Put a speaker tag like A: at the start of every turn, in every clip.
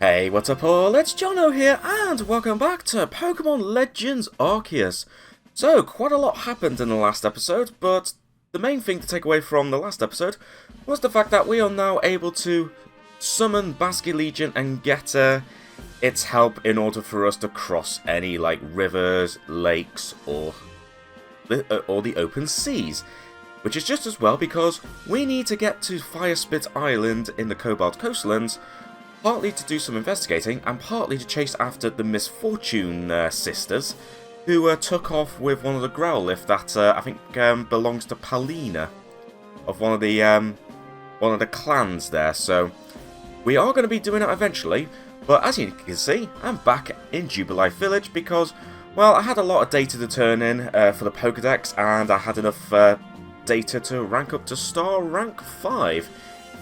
A: Hey, what's up all? It's Jono here, and welcome back to Pokemon Legends Arceus. So, quite a lot happened in the last episode, but the main thing to take away from the last episode was the fact that we are now able to summon Basculegion and get its help in order for us to cross any, rivers, lakes, or the open seas. Which is just as well because we need to get to Firespit Island in the Cobalt Coastlands, partly to do some investigating, and partly to chase after the Misfortune sisters, who took off with one of the Growlithe that I think belongs to Palina, of one of the clans there. So we are going to be doing that eventually. But as you can see, I'm back in Jubilife Village because, well, I had a lot of data to turn in for the Pokedex, and I had enough data to rank up to star rank 5.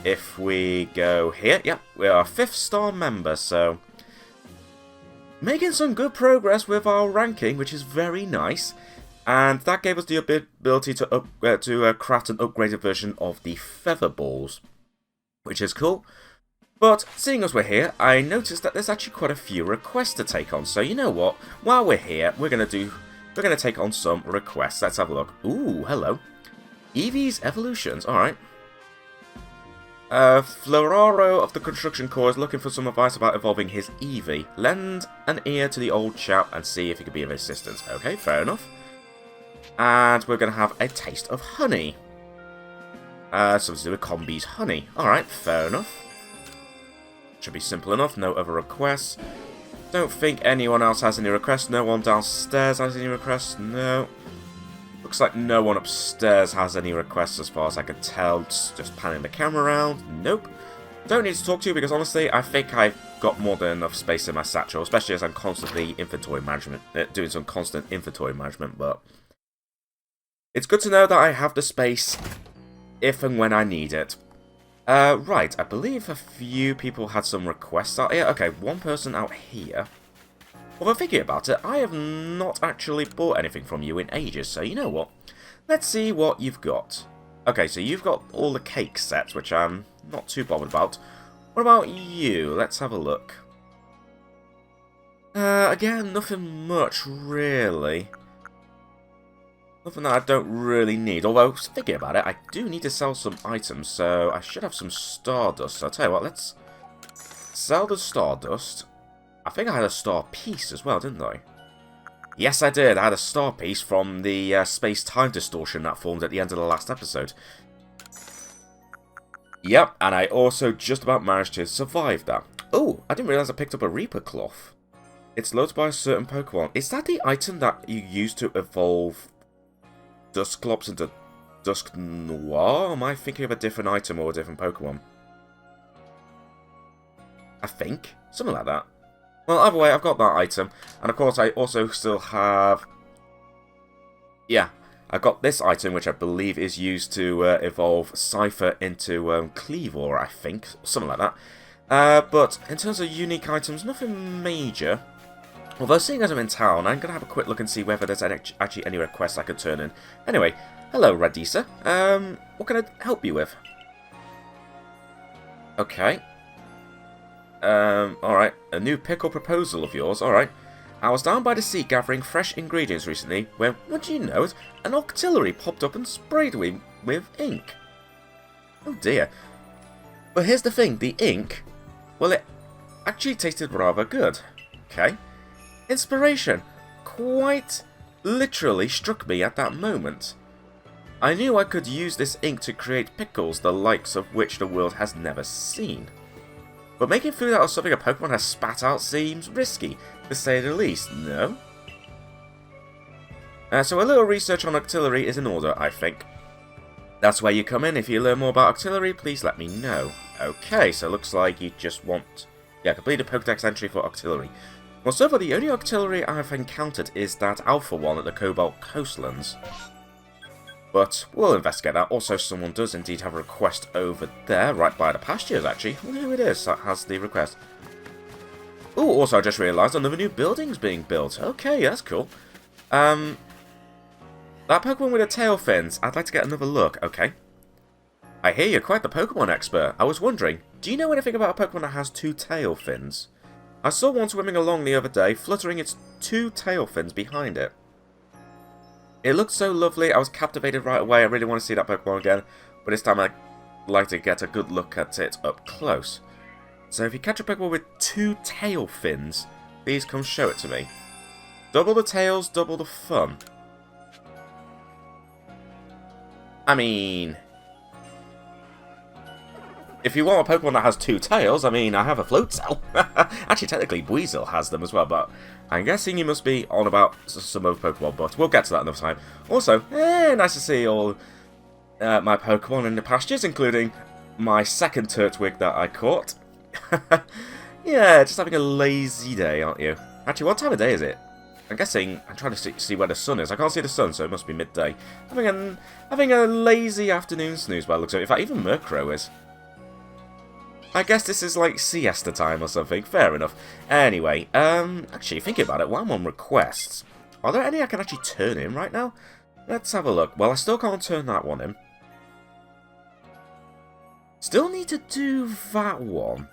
A: If we go here, yeah, we are a 5th star member, so making some good progress with our ranking, which is very nice. And that gave us the ability to craft an upgraded version of the Feather Balls, which is cool. But seeing as we're here, I noticed that there's actually quite a few requests to take on. So you know what? While we're here, we're gonna take on some requests. Let's have a look. Ooh, hello. Eevee's evolutions. All right. Floraro of the Construction Corps is looking for some advice about evolving his Eevee. Lend an ear to the old chap and see if he can be of assistance. Okay, fair enough. And we're going to have a taste of honey. Something to do with Combi's honey. Alright, fair enough. Should be simple enough, no other requests. Don't think anyone else has any requests. No one downstairs has any requests. No. Looks like no one upstairs has any requests as far as I can tell. Just panning the camera around. Nope. Don't need to talk to you because honestly, I think I've got more than enough space in my satchel, especially as I'm constantly doing some constant inventory management, but it's good to know that I have the space if and when I need it. Right, I believe a few people had some requests out here. Okay, one person out here. Although thinking about it, I have not actually bought anything from you in ages, so you know what? Let's see what you've got. Okay, so you've got all the cake sets, which I'm not too bothered about. What about you? Let's have a look. Again, nothing much, really. Nothing that I don't really need. Although, thinking about it, I do need to sell some items, so I should have some Stardust. So I'll tell you what, let's sell the Stardust. I think I had a star piece as well, didn't I? Yes, I did. I had a star piece from the space-time distortion that formed at the end of the last episode. Yep, and I also just about managed to survive that. Oh, I didn't realise I picked up a Reaper Cloth. It's loaded by a certain Pokemon. Is that the item that you use to evolve Dusclops into Dusk Noir? Am I thinking of a different item or a different Pokemon? I think. Something like that. Well, either way, I've got that item. And of course, I also still have... Yeah, I've got this item, which I believe is used to evolve Cypher into Cleavor, I think. Something like that. But in terms of unique items, nothing major. Although, seeing as I'm in town, I'm going to have a quick look and see whether there's actually any requests I could turn in. Anyway, hello, Radisa. What can I help you with? Okay. Alright. A new pickle proposal of yours, alright. I was down by the sea gathering fresh ingredients recently, when, what do you know it, an octillery popped up and sprayed me with ink. Oh dear. But here's the thing, the ink, well, it actually tasted rather good. Okay. Inspiration quite literally struck me at that moment. I knew I could use this ink to create pickles the likes of which the world has never seen. But making food out of something a Pokemon has spat out seems risky, to say the least, no? So a little research on octillery is in order, I think. That's where you come in. If you learn more about octillery, please let me know. Okay, so looks like you just want... Yeah, complete a Pokedex entry for octillery. Well, so far the only octillery I've encountered is that Alpha one at the Cobalt Coastlands. But we'll investigate that. Also, someone does indeed have a request over there, right by the pastures, actually. I wonder who it is that has the request. Oh, also, I just realised another new building's being built. Okay, that's cool. That Pokemon with the tail fins, I'd like to get another look. Okay. I hear you're quite the Pokemon expert. I was wondering, do you know anything about a Pokemon that has 2 tail fins? I saw one swimming along the other day, fluttering its 2 tail fins behind it. It looked so lovely, I was captivated right away. I really want to see that Pokemon again, but this time I'd like to get a good look at it up close. So if you catch a Pokemon with 2 tail fins, please come show it to me. Double the tails, double the fun. I mean, if you want a Pokemon that has 2 tails, I mean, I have a Floatzel. Actually, technically, Weasel has them as well, but I'm guessing you must be on about some other Pokemon, but we'll get to that another time. Also, nice to see all my Pokemon in the pastures, including my second Turtwig that I caught. Yeah, just having a lazy day, aren't you? Actually, what time of day is it? I'm guessing, I'm trying to see where the sun is. I can't see the sun, so it must be midday. Having a lazy afternoon snooze by the looks of it. In fact, even Murkrow is. I guess this is like siesta time or something. Fair enough. Anyway, actually, thinking about it, while I'm on requests, are there any I can actually turn in right now? Let's have a look. Well, I still can't turn that one in. Still need to do that one.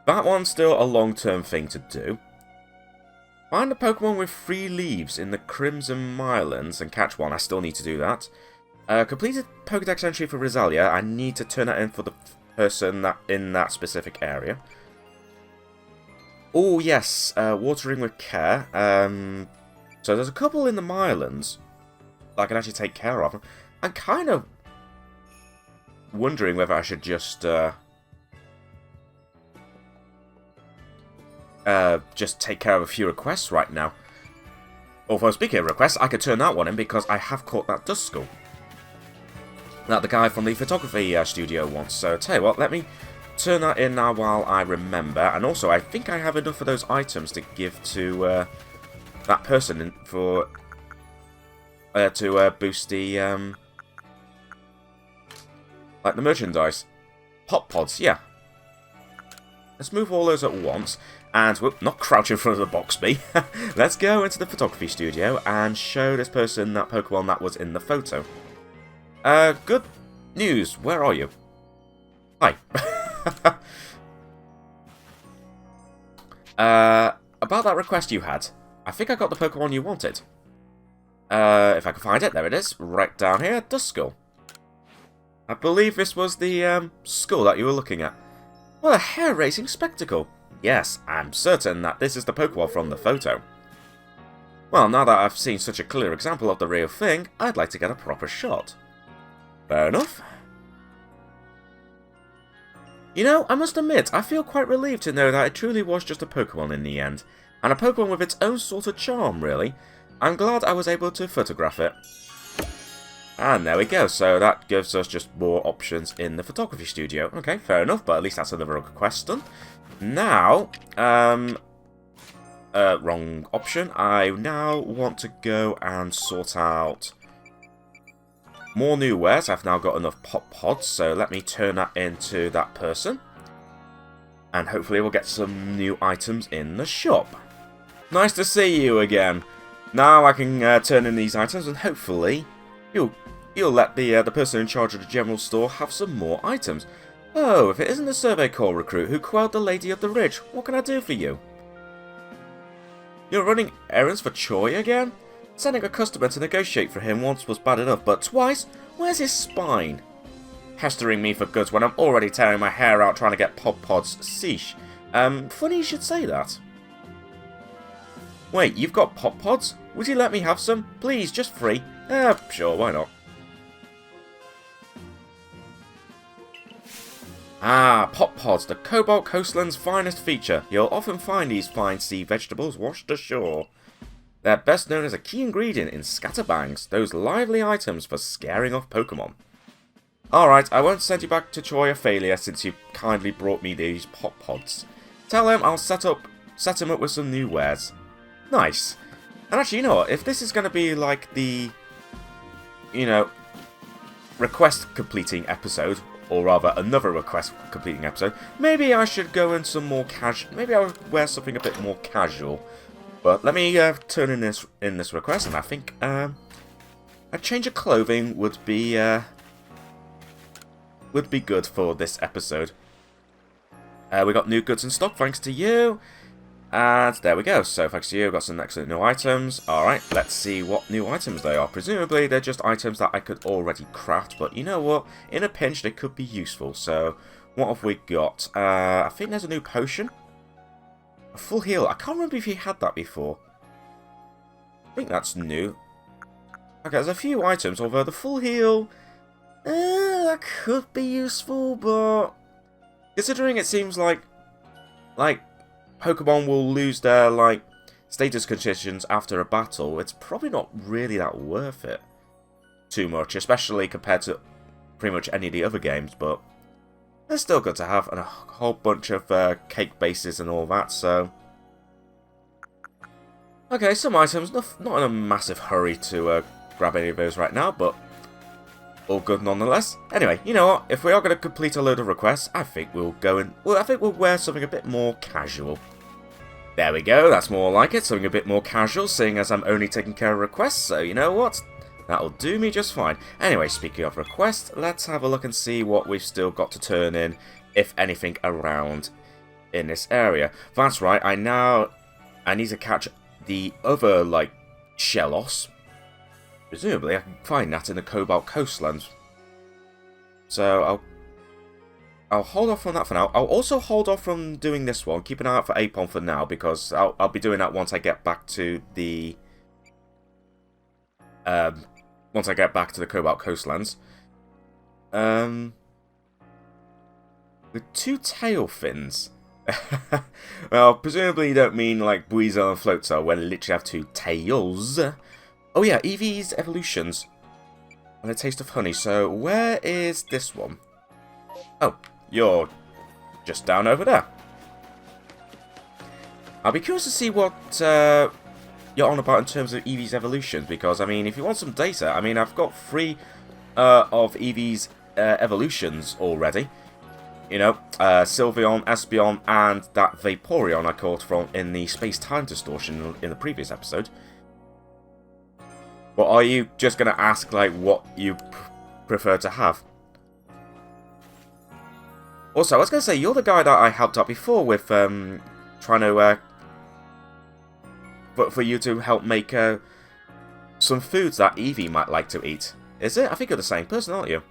A: That one's still a long-term thing to do. Find a Pokemon with 3 leaves in the Crimson Mylands and catch one. I still need to do that. Completed Pokédex entry for Rosalia. I need to turn that in for the person that in that specific area. Oh, yes. Watering with care. So there's a couple in the Mylands that I can actually take care of. I'm kind of wondering whether I should just take care of a few requests right now. Although, speaking of requests, I could turn that one in because I have caught that Duskull that the guy from the photography studio wants. So, tell you what, let me turn that in now while I remember. And also, I think I have enough of those items to give to that person for to boost the like the merchandise. Pop pods, yeah. Let's move all those at once. And, whoop, not crouch in front of the Boxby. Let's go into the photography studio and show this person that Pokemon that was in the photo. Good news. Where are you? Hi. About that request you had. I think I got the Pokemon you wanted. If I can find it, there it is. Right down here, Duskull. I believe this was the skull that you were looking at. What a hair-raising spectacle. Yes, I'm certain that this is the Pokemon from the photo. Well, now that I've seen such a clear example of the real thing, I'd like to get a proper shot. Fair enough. You know, I must admit, I feel quite relieved to know that it truly was just a Pokemon in the end. And a Pokemon with its own sort of charm, really. I'm glad I was able to photograph it. And there we go, so that gives us just more options in the photography studio. Okay, fair enough, but at least that's another request done. Now, wrong option. I now want to go and sort out more new wares. I've now got enough pop pods, so let me turn that into that person. And hopefully we'll get some new items in the shop. Nice to see you again. Now I can turn in these items, and hopefully you'll let the person in charge of the general store have some more items. Oh, if it isn't the Survey Corps recruit who quelled the Lady of the Ridge, what can I do for you? You're running errands for Choi again? Sending a customer to negotiate for him once was bad enough, but twice? Where's his spine? Pestering me for goods when I'm already tearing my hair out trying to get pop pods. Sheesh. Funny you should say that. Wait, you've got pop pods? Would you let me have some? Please, just free. Sure, why not? Ah, pop pods, the Cobalt Coastland's finest feature. You'll often find these fine sea vegetables washed ashore. They're best known as a key ingredient in scatterbangs, those lively items for scaring off Pokemon. Alright, I won't send you back to Troy a failure since you kindly brought me these pop pods. Tell him I'll set him up with some new wares. Nice. And actually, you know what, if this is going to be like the, you know, request completing episode, or rather another request completing episode, maybe I should go in some more casual, maybe I'll wear something a bit more casual. But let me turn in this request, and I think a change of clothing would be would be good for this episode. We got new goods in stock, thanks to you. And there we go. So thanks to you, got some excellent new items. Alright, let's see what new items they are. Presumably they're just items that I could already craft, but you know what? In a pinch, they could be useful. So what have we got? I think there's a new potion. A full heal. I can't remember if you had that before. I think that's new. Okay, there's a few items, although the full heal... that could be useful, but... Considering it seems like Pokemon will lose their, status conditions after a battle, it's probably not really that worth it too much, especially compared to pretty much any of the other games, but they're still good to have, and a whole bunch of cake bases and all that, so... Okay, some items, not in a massive hurry to grab any of those right now, but all good nonetheless. Anyway, you know what, if we are going to complete a load of requests, I think we'll go and... Well, I think we'll wear something a bit more casual. There we go, that's more like it, something a bit more casual, seeing as I'm only taking care of requests, so you know what? That'll do me just fine. Anyway, speaking of requests, let's have a look and see what we've still got to turn in, if anything, around in this area. That's right, I need to catch the other, Shellos. Presumably, I can find that in the Cobalt Coastlands. So, I'll hold off on that for now. I'll also hold off from doing this one. Keep an eye out for Apon for now, because I'll be doing that once I get back to the... Cobalt Coastlands. With 2 tail fins. Well, presumably you don't mean like Buizel and Floatzel, when they literally have 2 tails. Oh yeah, Eevee's evolutions. And a taste of honey. So, where is this one? Oh, you're just down over there. I'll be curious to see what you're on about in terms of Eevee's evolutions, because, I mean, if you want some data, I mean, I've got 3 of Eevee's evolutions already. You know, Sylveon, Espeon, and that Vaporeon I caught from in the space-time distortion in the previous episode. But are you just going to ask, what you prefer to have? Also, I was going to say, you're the guy that I helped out before with trying to... for you to help make some foods that Eevee might like to eat. Is it? I think you're the same person, aren't you?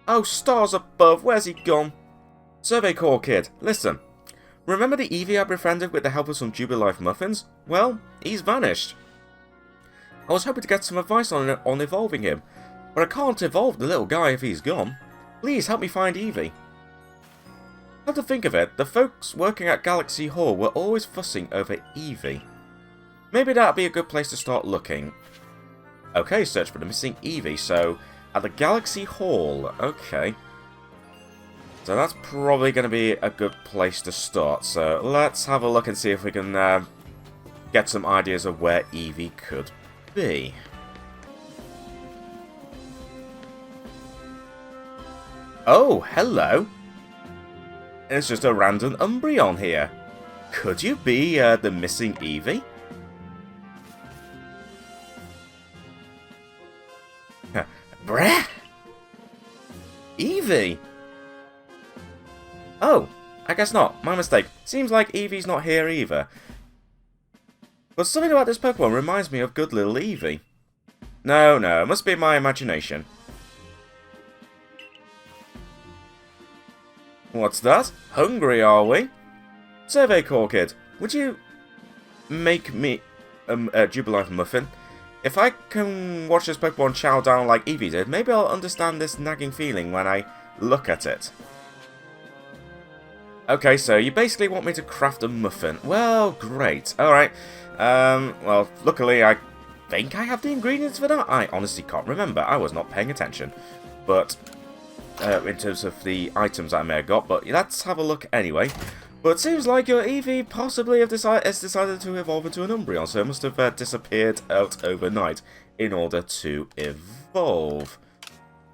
A: Oh, stars above, where's he gone? Survey Corps kid, listen. Remember the Eevee I befriended with the help of some Jubilife muffins? Well, he's vanished. I was hoping to get some advice on evolving him, but I can't evolve the little guy if he's gone. Please help me find Eevee. Come to think of it, the folks working at Galaxy Hall were always fussing over Eevee. Maybe that'd be a good place to start looking. Okay, search for the missing Eevee, so at the Galaxy Hall, okay. So that's probably going to be a good place to start, so let's have a look and see if we can get some ideas of where Eevee could be. Oh, hello. It's just a random Umbreon here. Could you be the missing Eevee? Breh! Eevee! Oh, I guess not. My mistake. Seems like Eevee's not here either. But something about this Pokemon reminds me of good little Eevee. No, it must be my imagination. What's that? Hungry, are we? Survey Corps kid, would you make me a Jubilife muffin? If I can watch this Pokemon chow down like Eevee did, maybe I'll understand this nagging feeling when I look at it. Okay, so you basically want me to craft a muffin. Well, great. Alright. Well, luckily I think I have the ingredients for that. I honestly can't remember. I was not paying attention. But... in terms of the items I may have got, but let's have a look anyway. But it seems like your Eevee possibly has decided to evolve into an Umbreon, so it must have disappeared out overnight in order to evolve.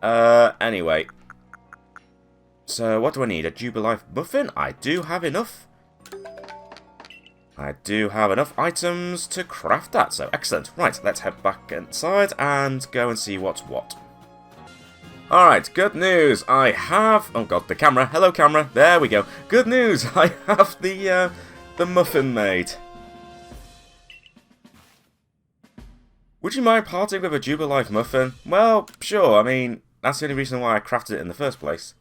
A: Anyway. So, what do I need? A Jubilife muffin? I do have enough. I do have enough items to craft that, so excellent. Right, let's head back inside and go and see what's what. Alright, good news. I have... Oh god, the camera. Hello, camera. There we go. Good news. I have the muffin made. Would you mind parting with a Jubilife muffin? Well, sure. I mean, that's the only reason why I crafted it in the first place.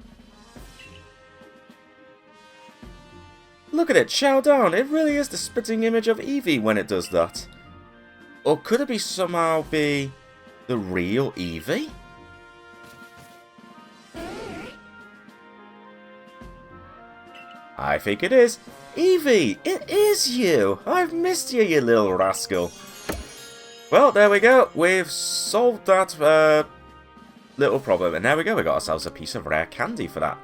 A: Look at it, chow down. It really is the spitting image of Eevee when it does that. Or could it somehow be the real Eevee? I think it is. Eevee, it is you. I've missed you, you little rascal. Well, there we go. We've solved that little problem. And there we go. We got ourselves a piece of rare candy for that.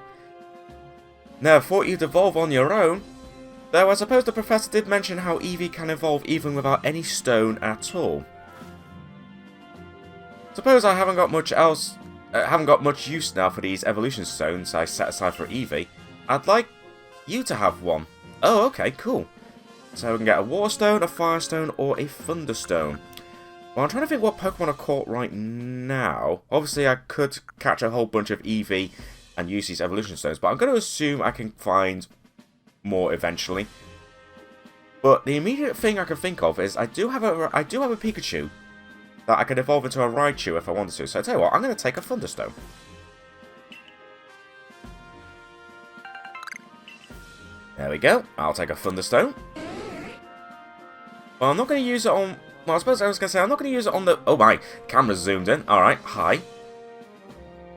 A: Now, I thought you'd evolve on your own. Though I suppose the professor did mention how Eevee can evolve even without any stone at all. Suppose I haven't got much else. Haven't got much use now for these evolution stones I set aside for Eevee. I'd like you to have one. Oh, okay, cool. So we can get a water stone, a fire stone, or a thunder stone. Well, I'm trying to think what Pokemon are caught right now. Obviously, I could catch a whole bunch of Eevee and use these evolution stones, but I'm going to assume I can find more eventually. But the immediate thing I can think of is I do have a Pikachu that I can evolve into a Raichu if I wanted to. So I tell you what, I'm going to take a Thunderstone. There we go. I'll take a Thunderstone. Well, I'm not going to use it on... Well, I suppose I was going to say I'm not going to use it on the... Oh my, camera's zoomed in. Alright, hi.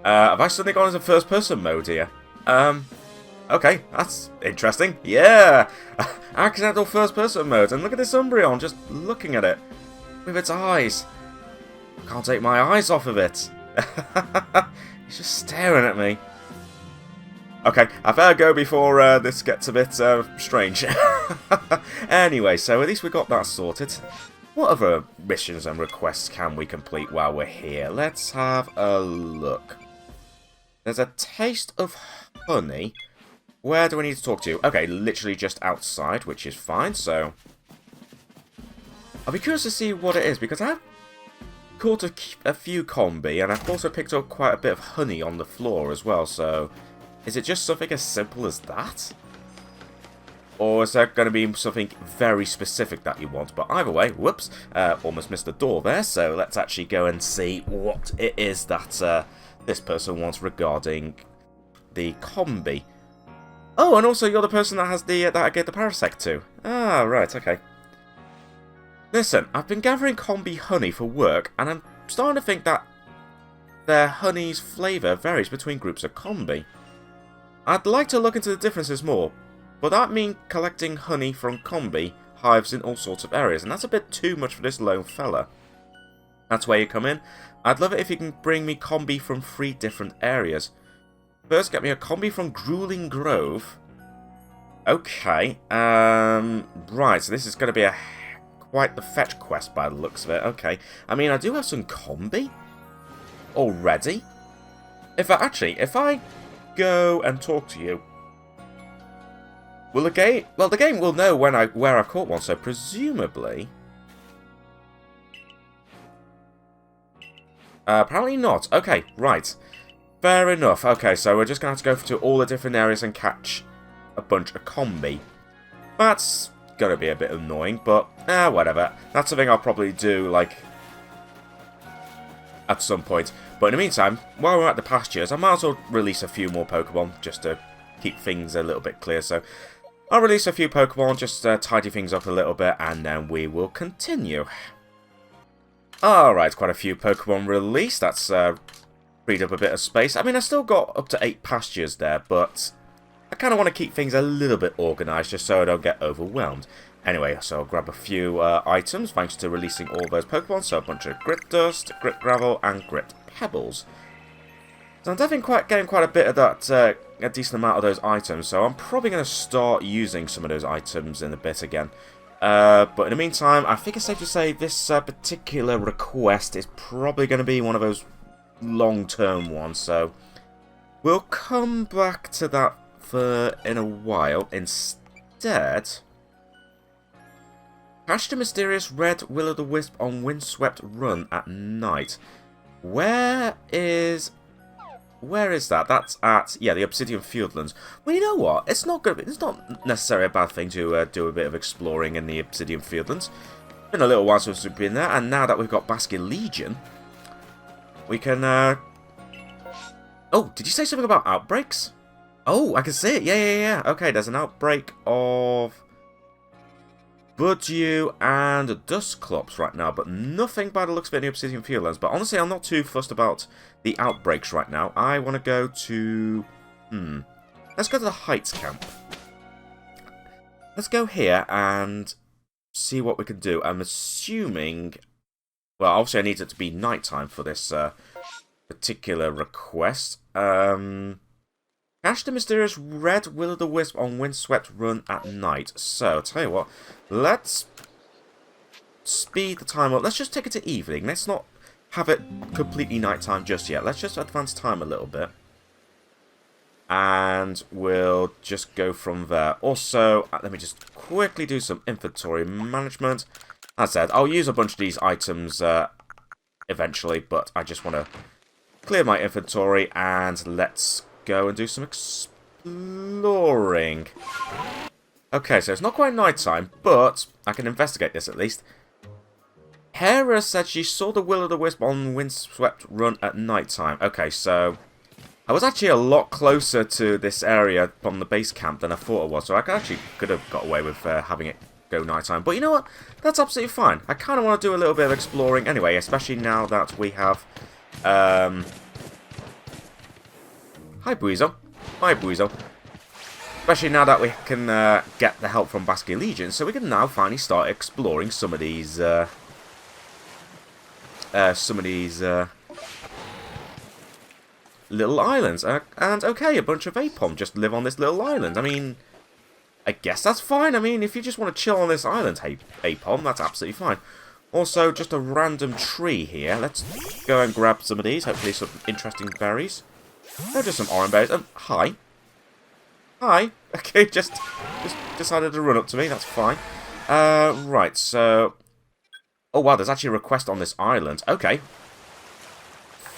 A: Have I suddenly gone into first-person mode here? Okay, that's interesting. Yeah! Accidental first-person mode. And look at this Umbreon, just looking at it. With its eyes. I can't take my eyes off of it. It's just staring at me. Okay, I better go before this gets a bit strange. Anyway, so at least we got that sorted. What other missions and requests can we complete while we're here? Let's have a look. There's a taste of honey. Where do I need to talk to you? Okay, literally just outside, which is fine, so... I'll be curious to see what it is, because I've caught a few combi, and I've also picked up quite a bit of honey on the floor as well, so... Is it just something as simple as that? Or is there going to be something very specific that you want? But either way, whoops, almost missed the door there, so let's actually go and see what it is that this person wants regarding the combi. Oh, and also you're the person that has the that I gave the Parasect to. Ah, right, okay. Listen, I've been gathering combi honey for work, and I'm starting to think that their honey's flavour varies between groups of combi. I'd like to look into the differences more, but that means collecting honey from combi hives in all sorts of areas, and that's a bit too much for this lone fella. That's where you come in. I'd love it if you can bring me combi from 3 different areas. First, get me a combi from Grueling Grove. Okay, right, so this is going to be quite the fetch quest by the looks of it. Okay, I mean, I do have some combi already. If I go and talk to you, will the game... Well, the game will know where I've caught one, so presumably... apparently not. Okay, right. Fair enough. Okay, so we're just going to have to go to all the different areas and catch a bunch of combi. That's going to be a bit annoying, but whatever. That's something I'll probably do, like, at some point. But in the meantime, while we're at the pastures, I might as well release a few more Pokemon, just to keep things a little bit clear. So, I'll release a few Pokemon, just tidy things up a little bit, and then we will continue. Alright, quite a few Pokemon released. That's freed up a bit of space. I mean, I still got up to 8 pastures there, but I kind of want to keep things a little bit organised, just so I don't get overwhelmed. Anyway, so I'll grab a few items, thanks to releasing all those Pokemon. So a bunch of Grit Dust, Grit Gravel, and Grit Pebbles. So I'm definitely getting quite a bit of that, a decent amount of those items. So I'm probably going to start using some of those items in a bit again. But in the meantime, I think it's safe to say this particular request is probably going to be one of those long-term ones. So we'll come back to that in a while. Instead... Catch the mysterious red Will-o'-the-Wisp on Windswept Run at night. Where is Where is that? That's at, yeah, the Obsidian Fieldlands. Well, you know what? It's not necessarily a bad thing to do a bit of exploring in the Obsidian Fieldlands. It's been a little while since we've been there, and now that we've got Basculegion, we can, Oh, did you say something about outbreaks? Oh, I can see it. Yeah. Okay, there's an outbreak of Buddew and Dustclops right now, but nothing by the looks of it in the Obsidian Fieldlands. But honestly, I'm not too fussed about the outbreaks right now. I want to go to... Let's go to the Heights camp. Let's go here and see what we can do. I'm assuming... Well, obviously I need it to be nighttime for this particular request. Catch the mysterious red will-o'-the-wisp on windswept run at night. So, I'll tell you what, let's speed the time up. Let's just take it to evening. Let's not have it completely nighttime just yet. Let's just advance time a little bit. And we'll just go from there. Also, let me just quickly do some inventory management. As I said, I'll use a bunch of these items eventually, but I just want to clear my inventory and let's go and do some exploring. Okay, so it's not quite nighttime, but I can investigate this at least. Hera said she saw the will-o'-the-wisp on windswept run at nighttime. Okay, so I was actually a lot closer to this area from the base camp than I thought it was, so I could have got away with having it go nighttime. But you know what? That's absolutely fine. I kind of want to do a little bit of exploring anyway, especially now that we have... Hi, Buizo. Hi, Buizo. Especially now that we can get the help from Basculegion, so we can now finally start exploring some of these little islands. And okay, a bunch of Apom just live on this little island. I mean, I guess that's fine. I mean, if you just want to chill on this island, hey, Apom, that's absolutely fine. Also, just a random tree here. Let's go and grab some of these. Hopefully some interesting berries. Oh, just some orange berries. Hi. Hi. Okay, just decided to run up to me. That's fine. Right, so... Oh, wow, there's actually a request on this island. Okay.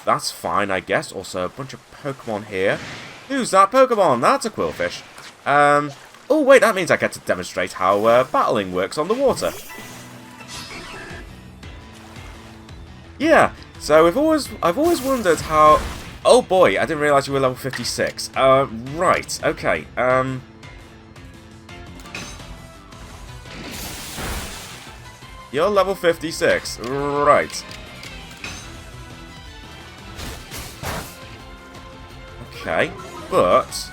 A: That's fine, I guess. Also, a bunch of Pokemon here. Who's that Pokemon? That's a Quillfish. Oh, wait, that means I get to demonstrate how battling works on the water. Yeah, so I've always wondered how... Oh boy, I didn't realise you were level 56. Right, okay, You're level 56, right. Okay, but...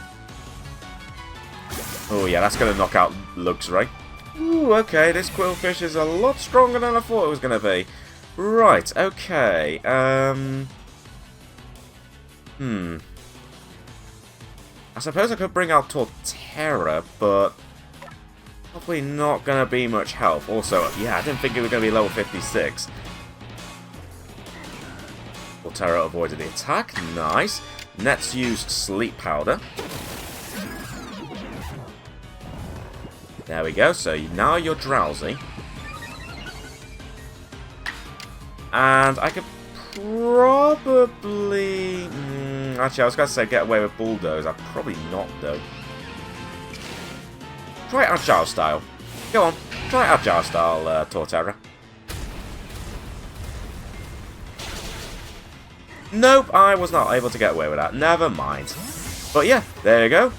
A: Oh yeah, that's going to knock out Luxray. Ooh, okay, this Quillfish is a lot stronger than I thought it was going to be. Right, okay, I suppose I could bring out Torterra, but probably not going to be much help. Also, yeah, I didn't think it was going to be level 56. Torterra avoided the attack. Nice. Let's use Sleep Powder. There we go. So now you're drowsy. And I could probably... actually, I was going to say get away with Bulldoze. I'd probably not, though. Try Agile Style. Go on. Try Agile Style, Torterra. Nope, I was not able to get away with that. Never mind. But yeah, there you go.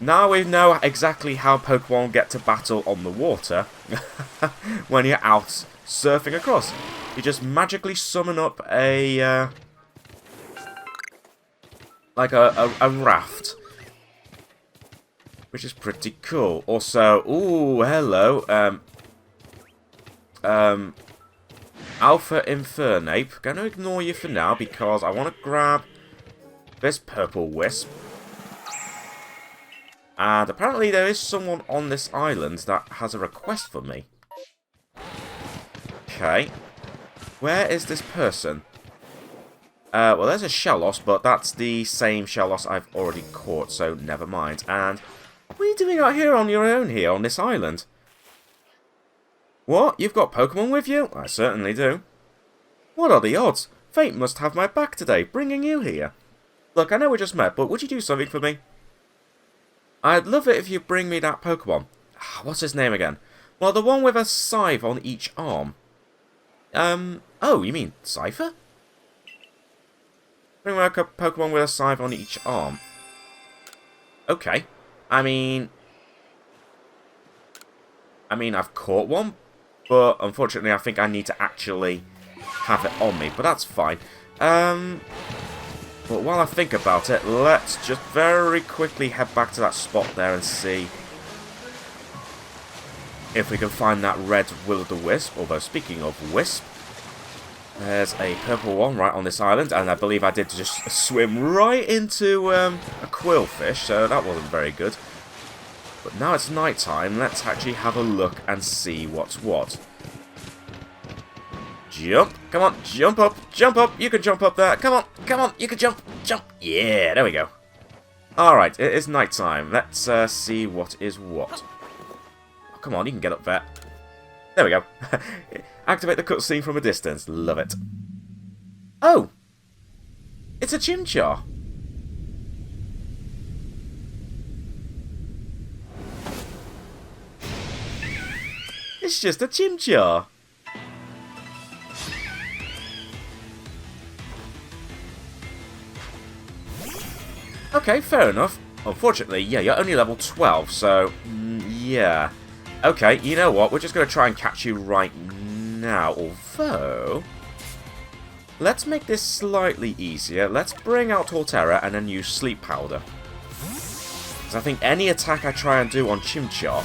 A: Now we know exactly how Pokemon get to battle on the water when you're out surfing across. You just magically summon up a like a raft, which is pretty cool. Also, ooh, hello, Alpha Infernape. Gonna ignore you for now because I want to grab this purple wisp. And apparently there is someone on this island that has a request for me. Okay. Where is this person? Well, there's a Shellos, but that's the same Shellos I've already caught, so never mind. And what are you doing out here on your own here on this island? What? You've got Pokemon with you? I certainly do. What are the odds? Fate must have my back today, bringing you here. Look, I know we just met, but would you do something for me? I'd love it if you bring me that Pokemon. What's his name again? Well, the one with a scythe on each arm. Oh, you mean Cypher? Bring me a Pokemon with a scythe on each arm. Okay. I mean, I've caught one, but unfortunately I think I need to actually have it on me, but that's fine. But while I think about it, let's just very quickly head back to that spot there and see if we can find that red will-o'-the-wisp. Although, speaking of wisp, there's a purple one right on this island, and I believe I did just swim right into a quillfish, so that wasn't very good. But now it's night time, let's actually have a look and see what's what. Jump! Come on, jump up! Jump up! You can jump up there! Come on! You can jump! Jump! Yeah, there we go. Alright, it is night time. Let's see what is what. Oh, come on, you can get up there. There we go. Activate the cutscene from a distance. Love it. Oh! It's a Chimchar! It's just a Chimchar! Okay, fair enough. Unfortunately, yeah, you're only level 12, so, yeah. Okay, you know what? We're just going to try and catch you right now, although... Let's make this slightly easier. Let's bring out Torterra and then use Sleep Powder. Because I think any attack I try and do on Chimchar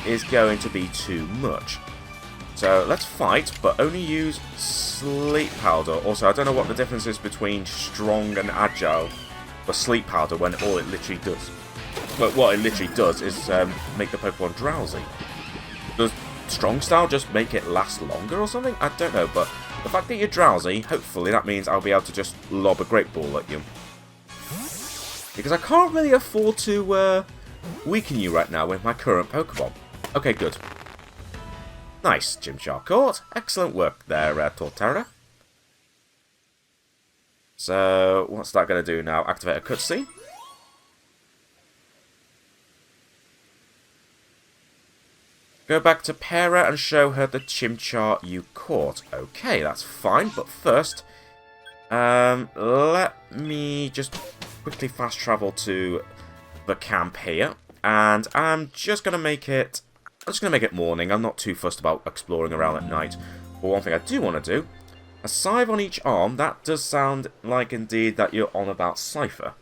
A: is going to be too much. So, let's fight, but only use Sleep Powder. Also, I don't know what the difference is between Strong and Agile for Sleep Powder when all it literally does. Well, what it literally does is make the Pokemon drowsy. Does Strong Style just make it last longer or something? I don't know, but the fact that you're drowsy, hopefully that means I'll be able to just lob a Great Ball at you. Because I can't really afford to weaken you right now with my current Pokemon. Okay, good. Nice, Chimchar caught. Excellent work there, Torterra. So, what's that going to do now? Activate a cutscene. Go back to Para and show her the Chimchar you caught. Okay, that's fine, but first, let me just quickly fast travel to the camp here, and I'm just going to make it morning. I'm not too fussed about exploring around at night. But one thing I do want to do, a scythe on each arm, that does sound like indeed that you're on about Cypher.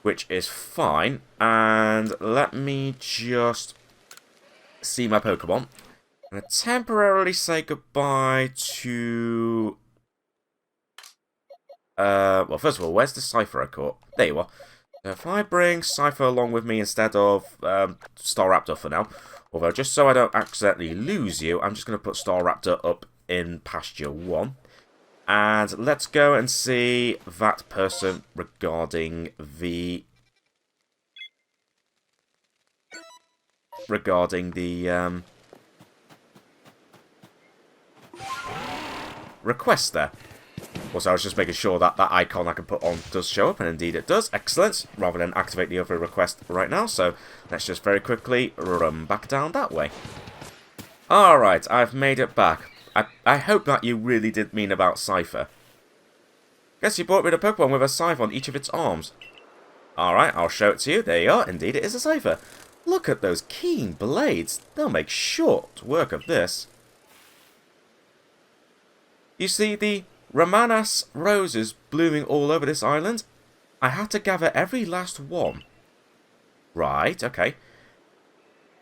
A: Which is fine. And let me just see my Pokemon. I'm going to temporarily say goodbye to... well, first of all, where's the Cypher I caught? There you are. So if I bring Cypher along with me instead of Staraptor for now, although just so I don't accidentally lose you, I'm just going to put Staraptor up in pasture 1. And let's go and see that person regarding the... request there. Also, I was just making sure that that icon I can put on does show up, and indeed it does. Excellent. Rather than activate the other request right now, so let's just very quickly run back down that way. Alright, I've made it back. I hope that you really did mean about Cypher. Guess you brought me the Pokemon with a scythe on each of its arms. Alright, I'll show it to you. There you are. Indeed, it is a Cypher. Look at those keen blades. They'll make short work of this. You see the Ramanas roses blooming all over this island? I had to gather every last one. Right, okay.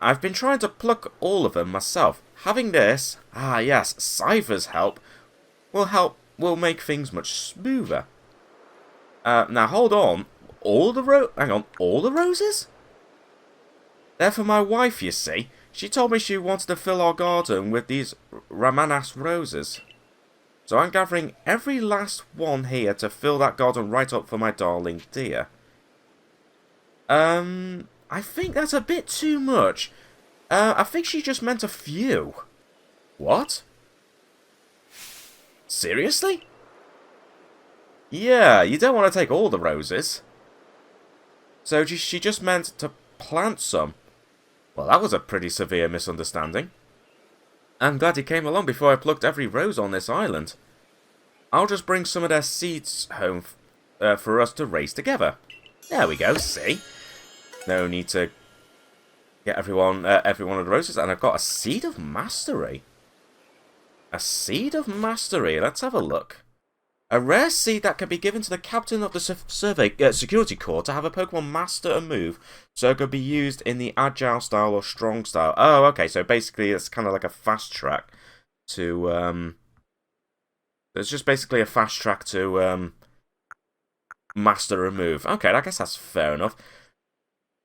A: I've been trying to pluck all of them myself. Having this, yes, Cypher's help will make things much smoother. Now hold on. All the roses? They're for my wife, you see. She told me she wanted to fill our garden with these Ramanas roses. So I'm gathering every last one here to fill that garden right up for my darling dear. I think that's a bit too much. I think she just meant a few. What? Seriously? Yeah, you don't want to take all the roses. So she just meant to plant some. Well, that was a pretty severe misunderstanding. I'm glad you came along before I plucked every rose on this island. I'll just bring some of their seeds home for us to raise together. There we go, see? No need to get every one of the roses. And I've got a Seed of Mastery. A Seed of Mastery. Let's have a look. A rare seed that can be given to the captain of the security corps to have a Pokemon master a move, so it could be used in the agile style or strong style. Oh, okay, so basically it's kind of like a fast track to, it's just basically a fast track to, master a move. Okay, I guess that's fair enough.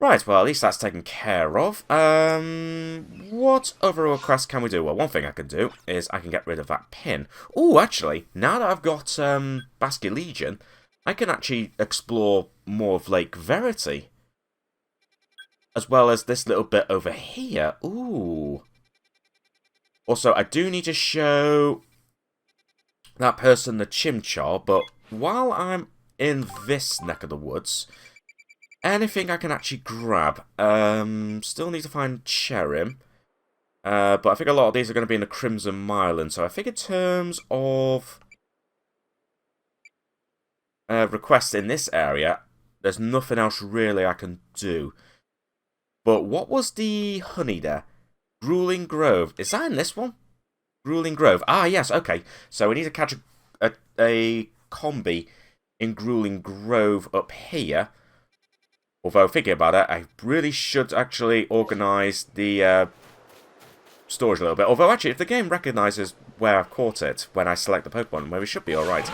A: Right, well, at least that's taken care of. What other requests can we do? Well, one thing I can do is I can get rid of that pin. Oh, actually, now that I've got Basculegion, I can actually explore more of Lake Verity. As well as this little bit over here. Ooh. Also, I do need to show that person the Chimchar, but while I'm in this neck of the woods, anything I can actually grab. Still need to find Cherim. But I think a lot of these are going to be in the Crimson Myland. So I think in terms of requests in this area, there's nothing else really I can do. But what was the honey there? Grueling Grove. Is that in this one? Grueling Grove. Ah, yes, okay. So we need to catch a combi in Grueling Grove up here. Although, thinking about it, I really should actually organise the storage a little bit. Although, actually, if the game recognises where I've caught it when I select the Pokemon, well, we should be alright.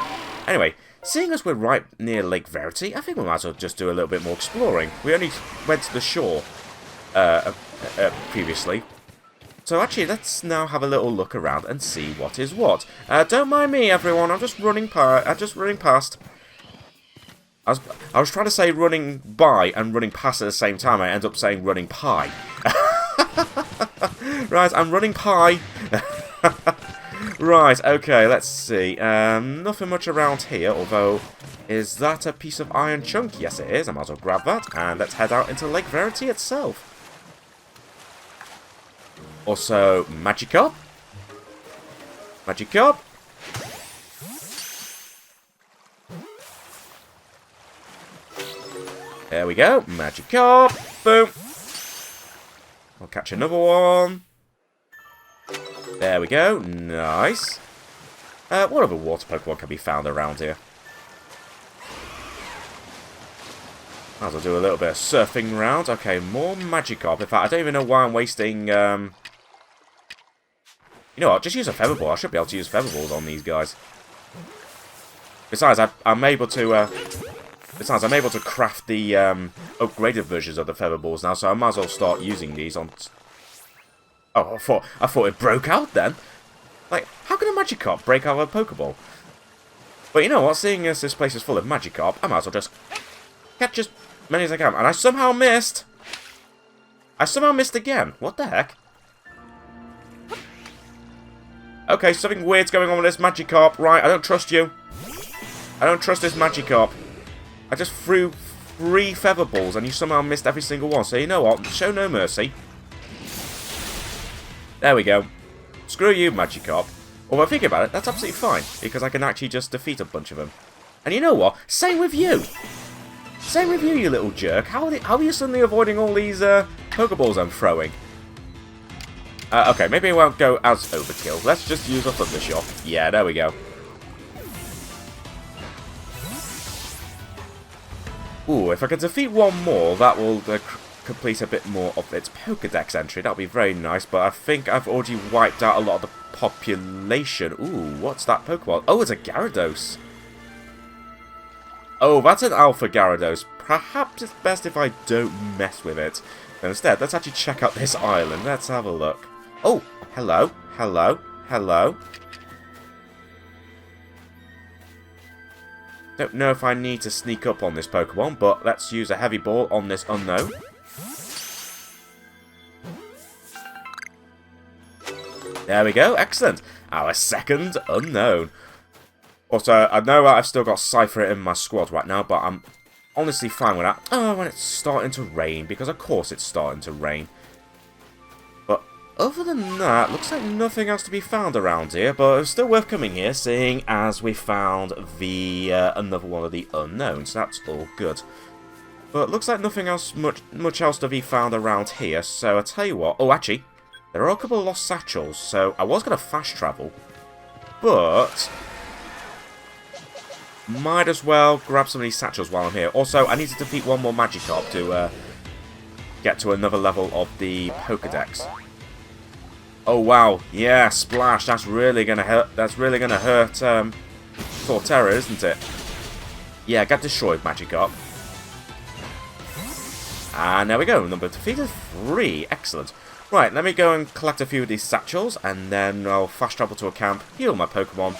A: Anyway, seeing as we're right near Lake Verity, I think we might as well just do a little bit more exploring. We only went to the shore previously. So, actually, let's now have a little look around and see what is what. Don't mind me, everyone. I'm just running past. I was trying to say running by and running past at the same time. I end up saying running pie. Right, I'm running pie. Right, okay, let's see. Nothing much around here, although... Is that a piece of iron chunk? Yes, it is. I might as well grab that. And let's head out into Lake Verity itself. Also, Magikarp. Magikarp. There we go. Magikarp. Boom. I'll catch another one. There we go. Nice. What other water Pokemon can be found around here? Might as well do a little bit of surfing round. Okay, more Magikarp. In fact, I don't even know why I'm wasting... You know what? Just use a Feather Ball. I should be able to use Feather Balls on these guys. Besides, I'm able to... Besides, I'm able to craft the upgraded versions of the Feather Balls now, so I might as well start using these on... Oh, I thought it broke out then. Like, how can a Magikarp break out of a Pokeball? But you know what? Seeing as this place is full of Magikarp, I might as well just catch as many as I can. And I somehow missed. I somehow missed again. What the heck? Okay, something weird's going on with this Magikarp. Right, I don't trust you. I don't trust this Magikarp. I just threw 3 Feather Balls and you somehow missed every single one. So you know what? Show no mercy. There we go. Screw you, Magikarp. Although thinking about it, that's absolutely fine. Because I can actually just defeat a bunch of them. And you know what? Same with you. Same with you, you little jerk. How are you suddenly avoiding all these Pokeballs I'm throwing? Okay, maybe I won't go as overkill. Let's just use a Thunder Shock. Yeah, there we go. Ooh, if I can defeat one more, that will complete a bit more of its Pokedex entry. That'll be very nice, but I think I've already wiped out a lot of the population. Ooh, what's that Pokemon? Oh, it's a Gyarados. Oh, that's an Alpha Gyarados. Perhaps it's best if I don't mess with it. But instead, let's actually check out this island. Let's have a look. Oh, hello, hello, hello. Don't know if I need to sneak up on this Pokemon, but let's use a Heavy Ball on this unknown. There we go, excellent. Our second unknown. Also, I know I've still got Cypher in my squad right now, but I'm honestly fine with that. Oh, when it's starting to rain, because of course it's starting to rain. But other than that, looks like nothing else to be found around here, but it's still worth coming here, seeing as we found the another one of the unknowns. That's all good. But looks like nothing else, much else to be found around here, so I'll tell you what. Oh, actually, there are a couple of lost satchels, so I was going to fast travel, but might as well grab some of these satchels while I'm here. Also, I need to defeat one more Magikarp to get to another level of the Pokédex. Oh wow, yeah, Splash. That's really gonna hurt. That's really gonna hurt Torterra, isn't it? Yeah, get destroyed, Magikarp. And there we go. Number defeated 3. Excellent. Right, let me go and collect a few of these satchels, and then I'll fast travel to a camp, heal my Pokemon,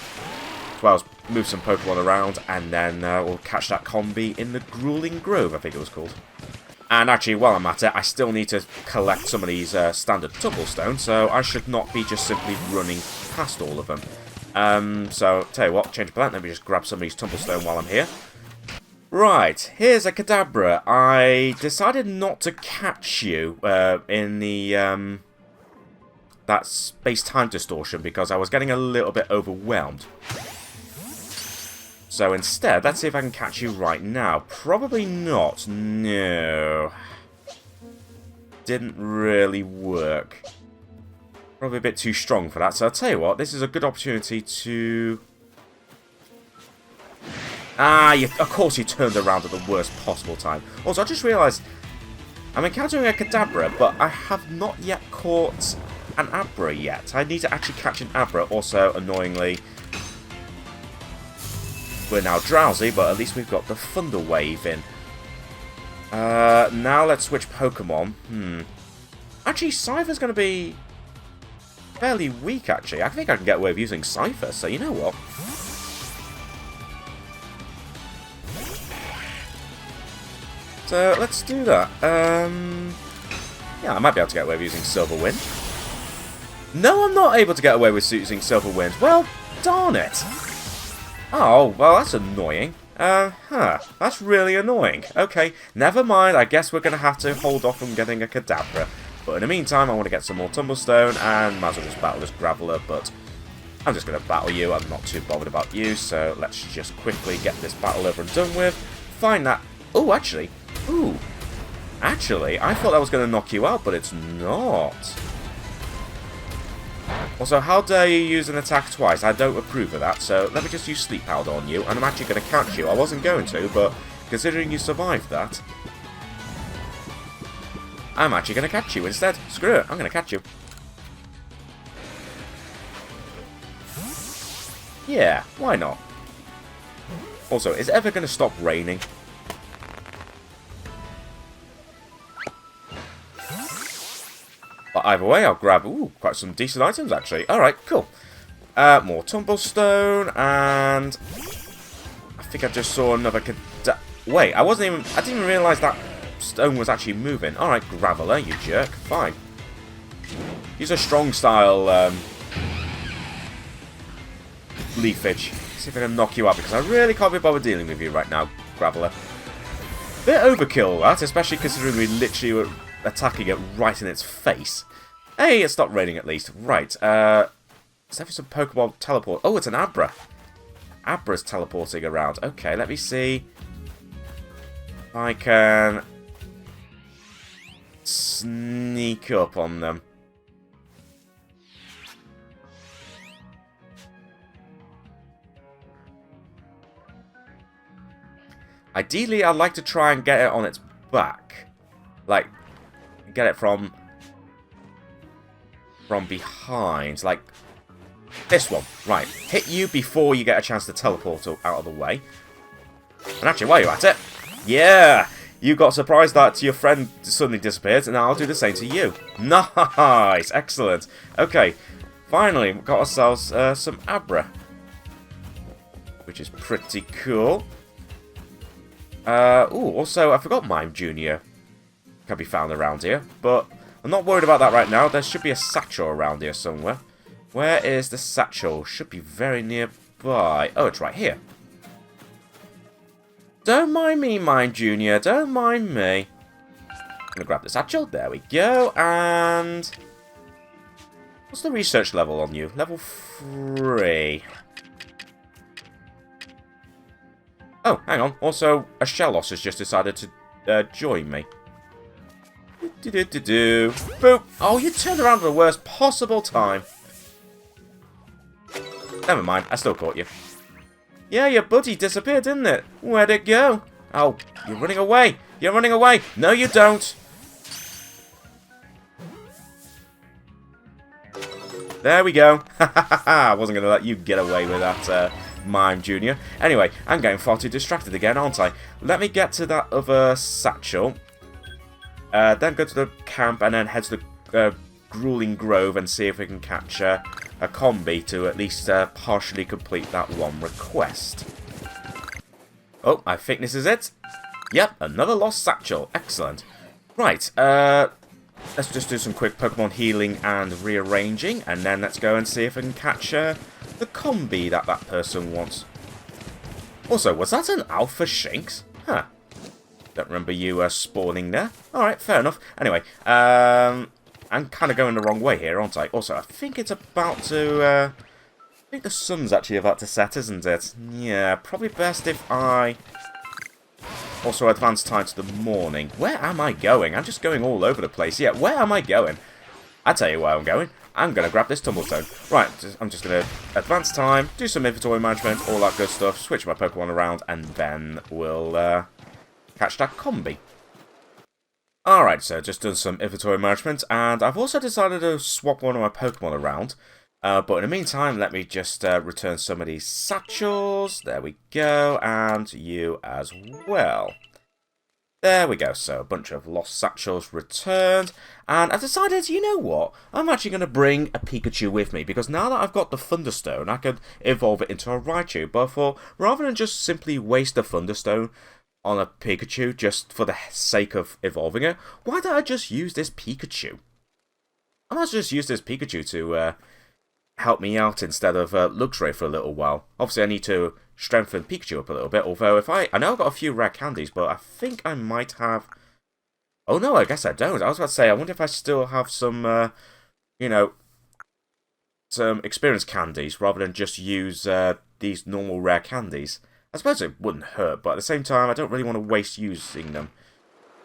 A: as well as move some Pokemon around, and then we'll catch that combi in the Grueling Grove, I think it was called. And actually, while I'm at it, I still need to collect some of these standard Tumblestones, so I should not be just simply running past all of them. So, tell you what, change of plan, let me just grab some of these Tumblestone while I'm here. Right, here's a Kadabra. I decided not to catch you in the that space-time distortion because I was getting a little bit overwhelmed. So instead, let's see if I can catch you right now. Probably not. No. Didn't really work. Probably a bit too strong for that. So I'll tell you what, this is a good opportunity to... of course you turned around at the worst possible time. Also, I just realised I'm encountering a Kadabra, but I have not yet caught an Abra yet. I need to actually catch an Abra. Also, annoyingly, we're now drowsy, but at least we've got the Thunder Wave in. Now let's switch Pokemon. Actually, Cypher's going to be fairly weak, actually. I think I can get away with using Cypher, so you know what? So, let's do that. Yeah, I might be able to get away with using Silver Wind. No, I'm not able to get away with using Silver Wind. Well, darn it. Oh, well, that's annoying. That's really annoying. Okay, never mind. I guess we're going to have to hold off from getting a Kadabra. But in the meantime, I want to get some more Tumblestone, and might as well just battle this Graveler, but I'm just going to battle you. I'm not too bothered about you, so let's just quickly get this battle over and done with. Find that... Oh, actually... Ooh. Actually, I thought that was going to knock you out, but it's not. Also, how dare you use an attack twice? I don't approve of that, so let me just use Sleep Powder on you, and I'm actually going to catch you. I wasn't going to, but considering you survived that, I'm actually going to catch you instead. Screw it, I'm going to catch you. Yeah, why not? Also, is it ever going to stop raining? But either way, I'll grab, quite some decent items, actually. Alright, cool. More Tumblestone, and I think I just saw another... Wait, I didn't even realise that stone was actually moving. Alright, Graveler, you jerk. Fine. Use a strong style, Leafage. See if I can knock you out, because I really can't be bothered dealing with you right now, Graveler. Bit overkill, that, especially considering we literally were attacking it right in its face. Hey, it stopped raining at least. Right, let's have some Pokemon teleport. Oh, it's an Abra. Abra's teleporting around. Okay, let me see if I can sneak up on them. Ideally, I'd like to try and get it on its back. Like, get it from behind. Like, this one. Right. Hit you before you get a chance to teleport out of the way. And actually, while you're at it, yeah! You got surprised that your friend suddenly disappeared, and I'll do the same to you. Nice! Excellent. Okay. Finally, we've got ourselves some Abra. Which is pretty cool. Also, I forgot Mime Jr. can be found around here, but I'm not worried about that right now. There should be a satchel around here somewhere. Where is the satchel? Should be very near by... Oh, it's right here. Don't mind me, Mime Junior. Don't mind me. I'm gonna grab the satchel. There we go. And... What's the research level on you? Level 3. Oh, hang on. Also, a Shellos has just decided to join me. Boop. Oh, you turned around at the worst possible time. Never mind. I still caught you. Yeah, your buddy disappeared, didn't it? Where'd it go? Oh, you're running away. You're running away. No, you don't. There we go. I wasn't going to let you get away with that, Mime Junior. Anyway, I'm getting far too distracted again, aren't I? Let me get to that other satchel. Then go to the camp and then head to the Grueling Grove and see if we can catch a combi to at least partially complete that one request. Oh, I think this is it. Yep, another lost satchel. Excellent. Right, let's just do some quick Pokemon healing and rearranging, and then let's go and see if we can catch the combi that person wants. Also, was that an Alpha Shinx? Huh. Don't remember you spawning there. Alright, fair enough. Anyway, I'm kind of going the wrong way here, aren't I? Also, I think it's about to... I think the sun's actually about to set, isn't it? Yeah, probably best if I... Also advance time to the morning. Where am I going? I'm just going all over the place. Yeah, where am I going? I'll tell you where I'm going. I'm going to grab this Tumblestone. Right, I'm just going to advance time, do some inventory management, all that good stuff, switch my Pokemon around, and then we'll catch that combi. Alright, so just done some inventory management, and I've also decided to swap one of my Pokemon around. But in the meantime, let me just return some of these satchels. There we go, and you as well. There we go, so a bunch of lost satchels returned. And I've decided, you know what? I'm actually going to bring a Pikachu with me, because now that I've got the Thunderstone, I could evolve it into a Raichu. But rather than just simply waste the Thunderstone on a Pikachu just for the sake of evolving it, why don't I just use this Pikachu? I might just use this Pikachu to... help me out instead of Luxray for a little while. Obviously, I need to strengthen Pikachu up a little bit, although if I know I've got a few rare candies, but I think I might have... Oh no, I guess I don't. I was about to say, I wonder if I still have some, you know, some experience candies, rather than just use these normal rare candies. I suppose it wouldn't hurt, but at the same time, I don't really want to waste using them.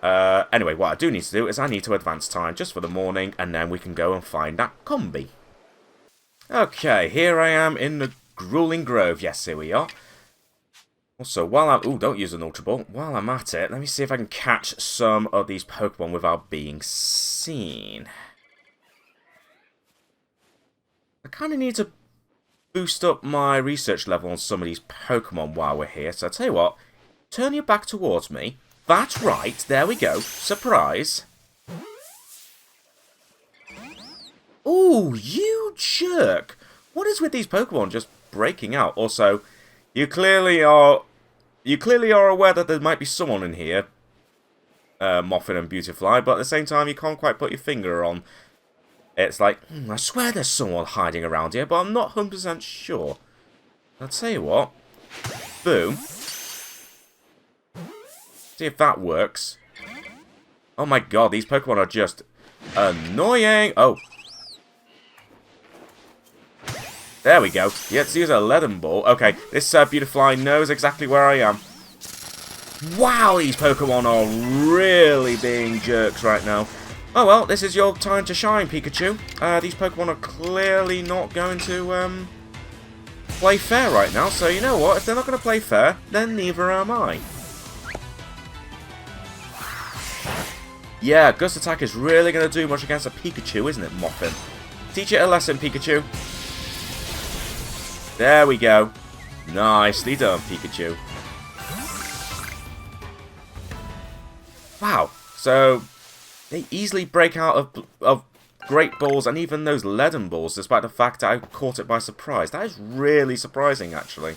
A: Anyway, what I do need to do is I need to advance time just for the morning, and then we can go and find that combi. Okay, here I am in the Grueling Grove. Yes, here we are. Also, while I'm... Ooh, don't use an Ultra Ball. While I'm at it, let me see if I can catch some of these Pokemon without being seen. I kind of need to boost up my research level on some of these Pokemon while we're here. So I'll tell you what, turn your back towards me. That's right, there we go. Surprise. Ooh, you jerk! What is with these Pokemon just breaking out? Also, you clearly are aware that there might be someone in here, Moffin and Beautifly, but at the same time you can't quite put your finger on. It's like, I swear there's someone hiding around here, but I'm not 100% sure. I'll tell you what. Boom. See if that works. Oh my god, these Pokemon are just annoying. Oh. There we go. Let's use a Leaden Ball. Okay, this Beautifly knows exactly where I am. Wow, these Pokemon are really being jerks right now. Oh well, this is your time to shine, Pikachu. These Pokemon are clearly not going to play fair right now. So you know what? If they're not going to play fair, then neither am I. Yeah, Gust Attack is really going to do much against a Pikachu, isn't it, Moffin? Teach it a lesson, Pikachu. There we go. Nicely done, Pikachu. Wow. So, they easily break out of Great Balls and even those Leaden Balls, despite the fact that I caught it by surprise. That is really surprising, actually.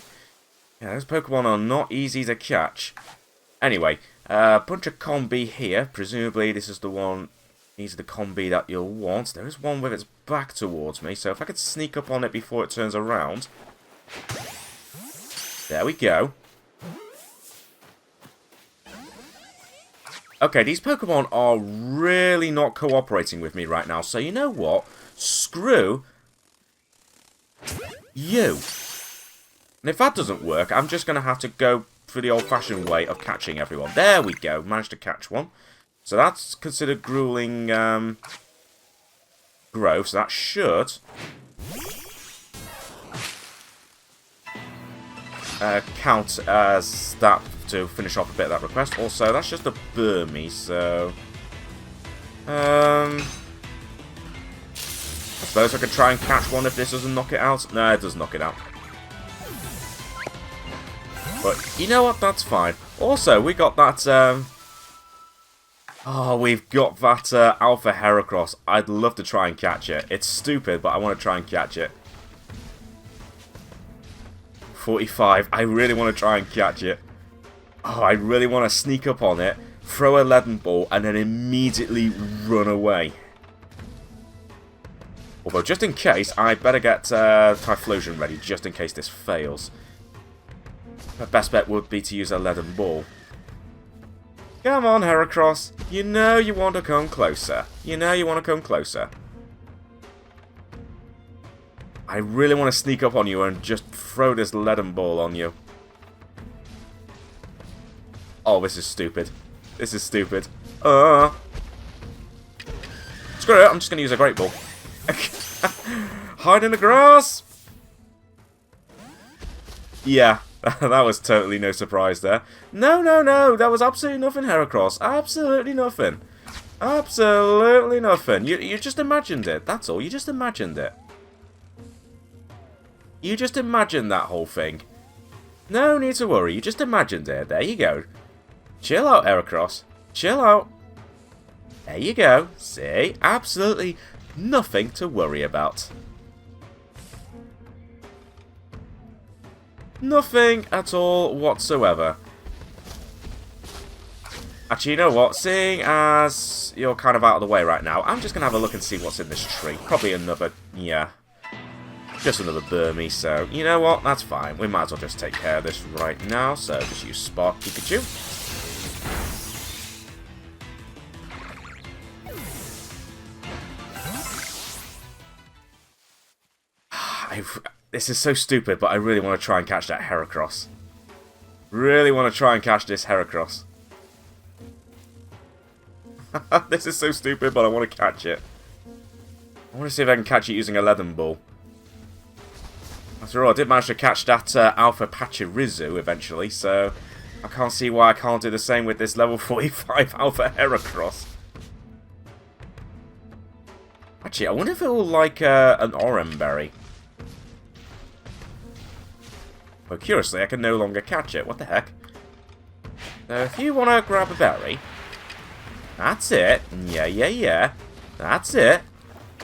A: Yeah, those Pokemon are not easy to catch. Anyway, bunch of combi here. Presumably, this is the one... These are the combi that you'll want. There is one with its back towards me, so if I could sneak up on it before it turns around... There we go. Okay, these Pokemon are really not cooperating with me right now. So you know what? Screw you. And if that doesn't work, I'm just going to have to go for the old-fashioned way of catching everyone. There we go. Managed to catch one. So that's considered grueling growth. So that should count as that to finish off a bit of that request. Also, that's just a Burmy, so I suppose I could try and catch one if this doesn't knock it out. No, it does knock it out. But you know what? That's fine. Also, we got that. We've got that Alpha Heracross. I'd love to try and catch it. It's stupid, but I want to try and catch it. 45. I really want to try and catch it. Oh, I really want to sneak up on it, throw a leaden ball, and then immediately run away. Although, just in case, I better get Typhlosion ready, just in case this fails. My best bet would be to use a leaden ball. Come on, Heracross. You know you want to come closer. You know you want to come closer. I really want to sneak up on you and just throw this leaden ball on you. Oh, this is stupid. This is stupid. Screw it, I'm just going to use a Great Ball. Hide in the grass! Yeah, that was totally no surprise there. No, no, no, that was absolutely nothing, Heracross. Absolutely nothing. Absolutely nothing. You just imagined it, that's all. You just imagined it. You just imagined that whole thing. No need to worry, you just imagined it. There you go. Chill out, Heracross. Chill out. There you go. See? Absolutely nothing to worry about. Nothing at all whatsoever. Actually, you know what? Seeing as you're kind of out of the way right now, I'm just going to have a look and see what's in this tree. Probably another, yeah, just another Burmy. So, you know what? That's fine. We might as well just take care of this right now. So, just use Spark Pikachu. This is so stupid, but I really want to try and catch that Heracross. Really want to try and catch this Heracross. This is so stupid, but I want to catch it. I want to see if I can catch it using a leaden ball. After all, I did manage to catch that Alpha Pachirisu eventually, so I can't see why I can't do the same with this level 45 Alpha Heracross. Actually, I wonder if it will like an Oranberry. But curiously, I can no longer catch it. What the heck? Now, if you want to grab a berry, that's it. Yeah, yeah, yeah. That's it.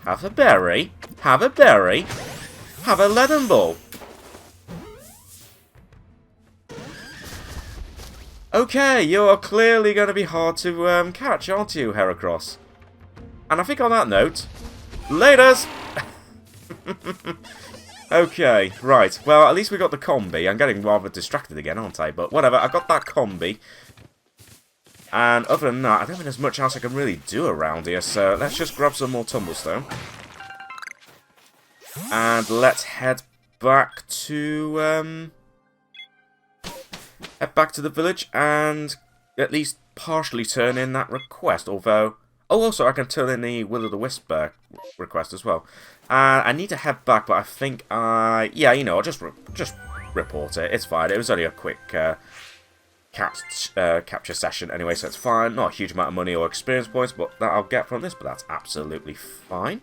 A: Have a berry. Have a berry. Have a leaden ball. Okay, you're clearly going to be hard to catch, aren't you, Heracross? And I think on that note, laters! Okay, right. Well, at least we got the combi. I'm getting rather distracted again, aren't I? But whatever, I got that combi. And other than that, I don't think there's much else I can really do around here. So let's just grab some more Tumblestone. And let's head back to the village and at least partially turn in that request. Although, oh, also I can turn in the Will of the Wisp request as well. I need to head back, but I think yeah, you know, I'll just report it. It's fine. It was only a quick capture session anyway, so it's fine. Not a huge amount of money or experience points, but that I'll get from this, but that's absolutely fine.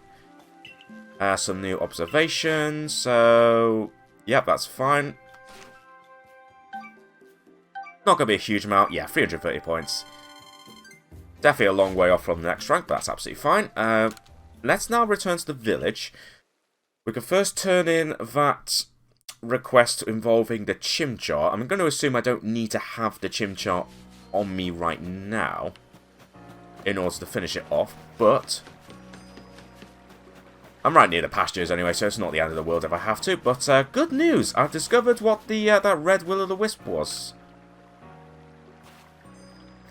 A: Some new observations, so yep, that's fine. Not going to be a huge amount. Yeah, 330 points. Definitely a long way off from the next rank, but that's absolutely fine. Let's now return to the village. We can first turn in that request involving the Chimchar. I'm going to assume I don't need to have the Chimchar on me right now in order to finish it off, but I'm right near the pastures anyway, so it's not the end of the world if I have to. But good news, I've discovered what the that red will-o'-the-wisp was.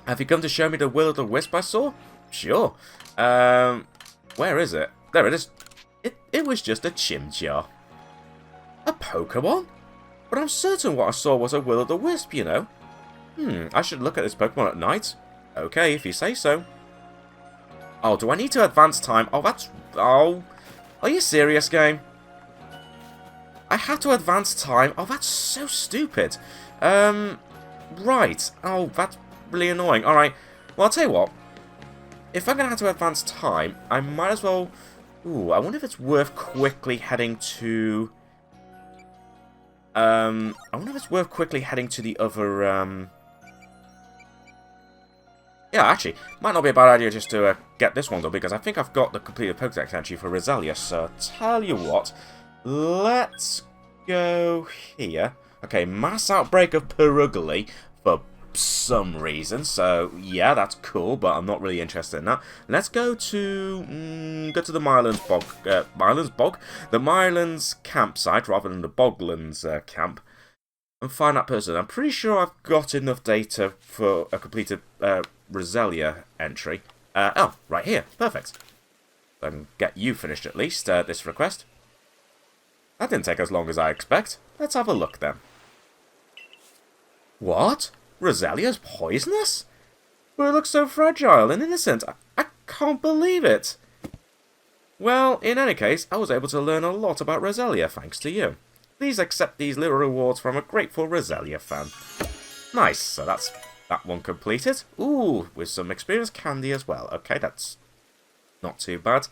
A: Have you come to show me the will-o'-the-wisp I saw? Sure. Where is it? There it is. It was just a Chimchar. A Pokemon? But I'm certain what I saw was a will-o'-the-wisp, you know. I should look at this Pokemon at night. Okay, if you say so. Oh, do I need to advance time? Oh, that's... Oh, are you serious, game? I had to advance time? Oh, that's so stupid. Right. Oh, that's really annoying. Alright, well, I'll tell you what. If I'm going to have to advance time, I might as well... Ooh, I wonder if it's worth quickly heading to... I wonder if it's worth quickly heading to the other, Yeah, actually, might not be a bad idea just to get this one done, because I think I've got the completed Pokédex entry for Roselia, so tell you what, let's go here. Okay, mass outbreak of Perugly for some reason, so yeah, that's cool, but I'm not really interested in that. Let's go to the Mylands Bog, the Mylands campsite rather than the Boglands camp, and find that person. I'm pretty sure I've got enough data for a completed Roselia entry. Oh, right here, perfect. I can get you finished at least. This request. That didn't take as long as I expect. Let's have a look then. What? Roselia's poisonous? But it looks so fragile and innocent. I can't believe it. Well, in any case, I was able to learn a lot about Roselia thanks to you. Please accept these little rewards from a grateful Roselia fan. Nice, so that's that one completed. Ooh, with some experience candy as well. Okay, that's not too bad.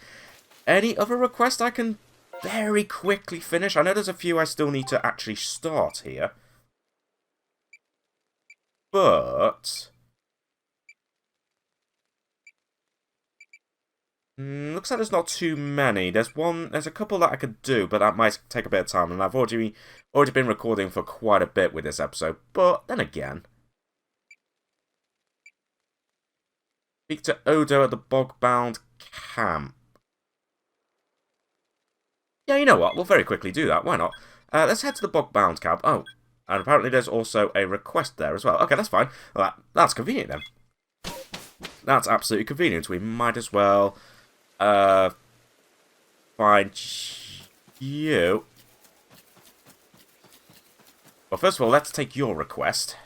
A: Any other requests I can very quickly finish? I know there's a few I still need to actually start here. But looks like there's not too many. There's a couple that I could do, but that might take a bit of time, and I've already been recording for quite a bit with this episode. But then again, speak to Odo at the Bogbound camp. Yeah, you know what? We'll very quickly do that. Why not? Let's head to the Bogbound camp. Oh. And apparently there's also a request there as well. Okay, that's fine. Well, that's convenient then. That's absolutely convenient. We might as well find you. Well, first of all, let's take your request.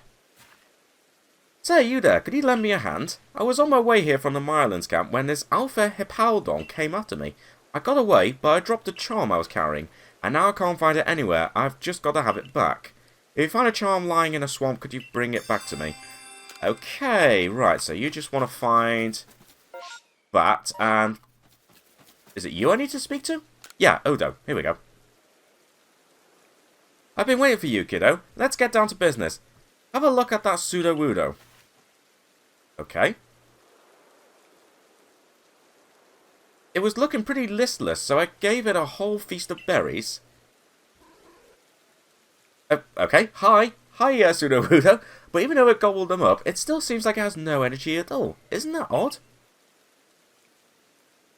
A: Say, you there, could you lend me a hand? I was on my way here from the Mylands camp when this Alpha Hippaldon came after me. I got away, but I dropped a charm I was carrying, and now I can't find it anywhere. I've just got to have it back. If you find a charm lying in a swamp, could you bring it back to me? Okay, right, so you just want to find that, and... Is it you I need to speak to? Yeah, Odo, here we go. I've been waiting for you, kiddo. Let's get down to business. Have a look at that Sudowoodo. Okay. It was looking pretty listless, so I gave it a whole feast of berries. Okay, hi, Sudowoodo. But even though it gobbled them up, it still seems like it has no energy at all. Isn't that odd?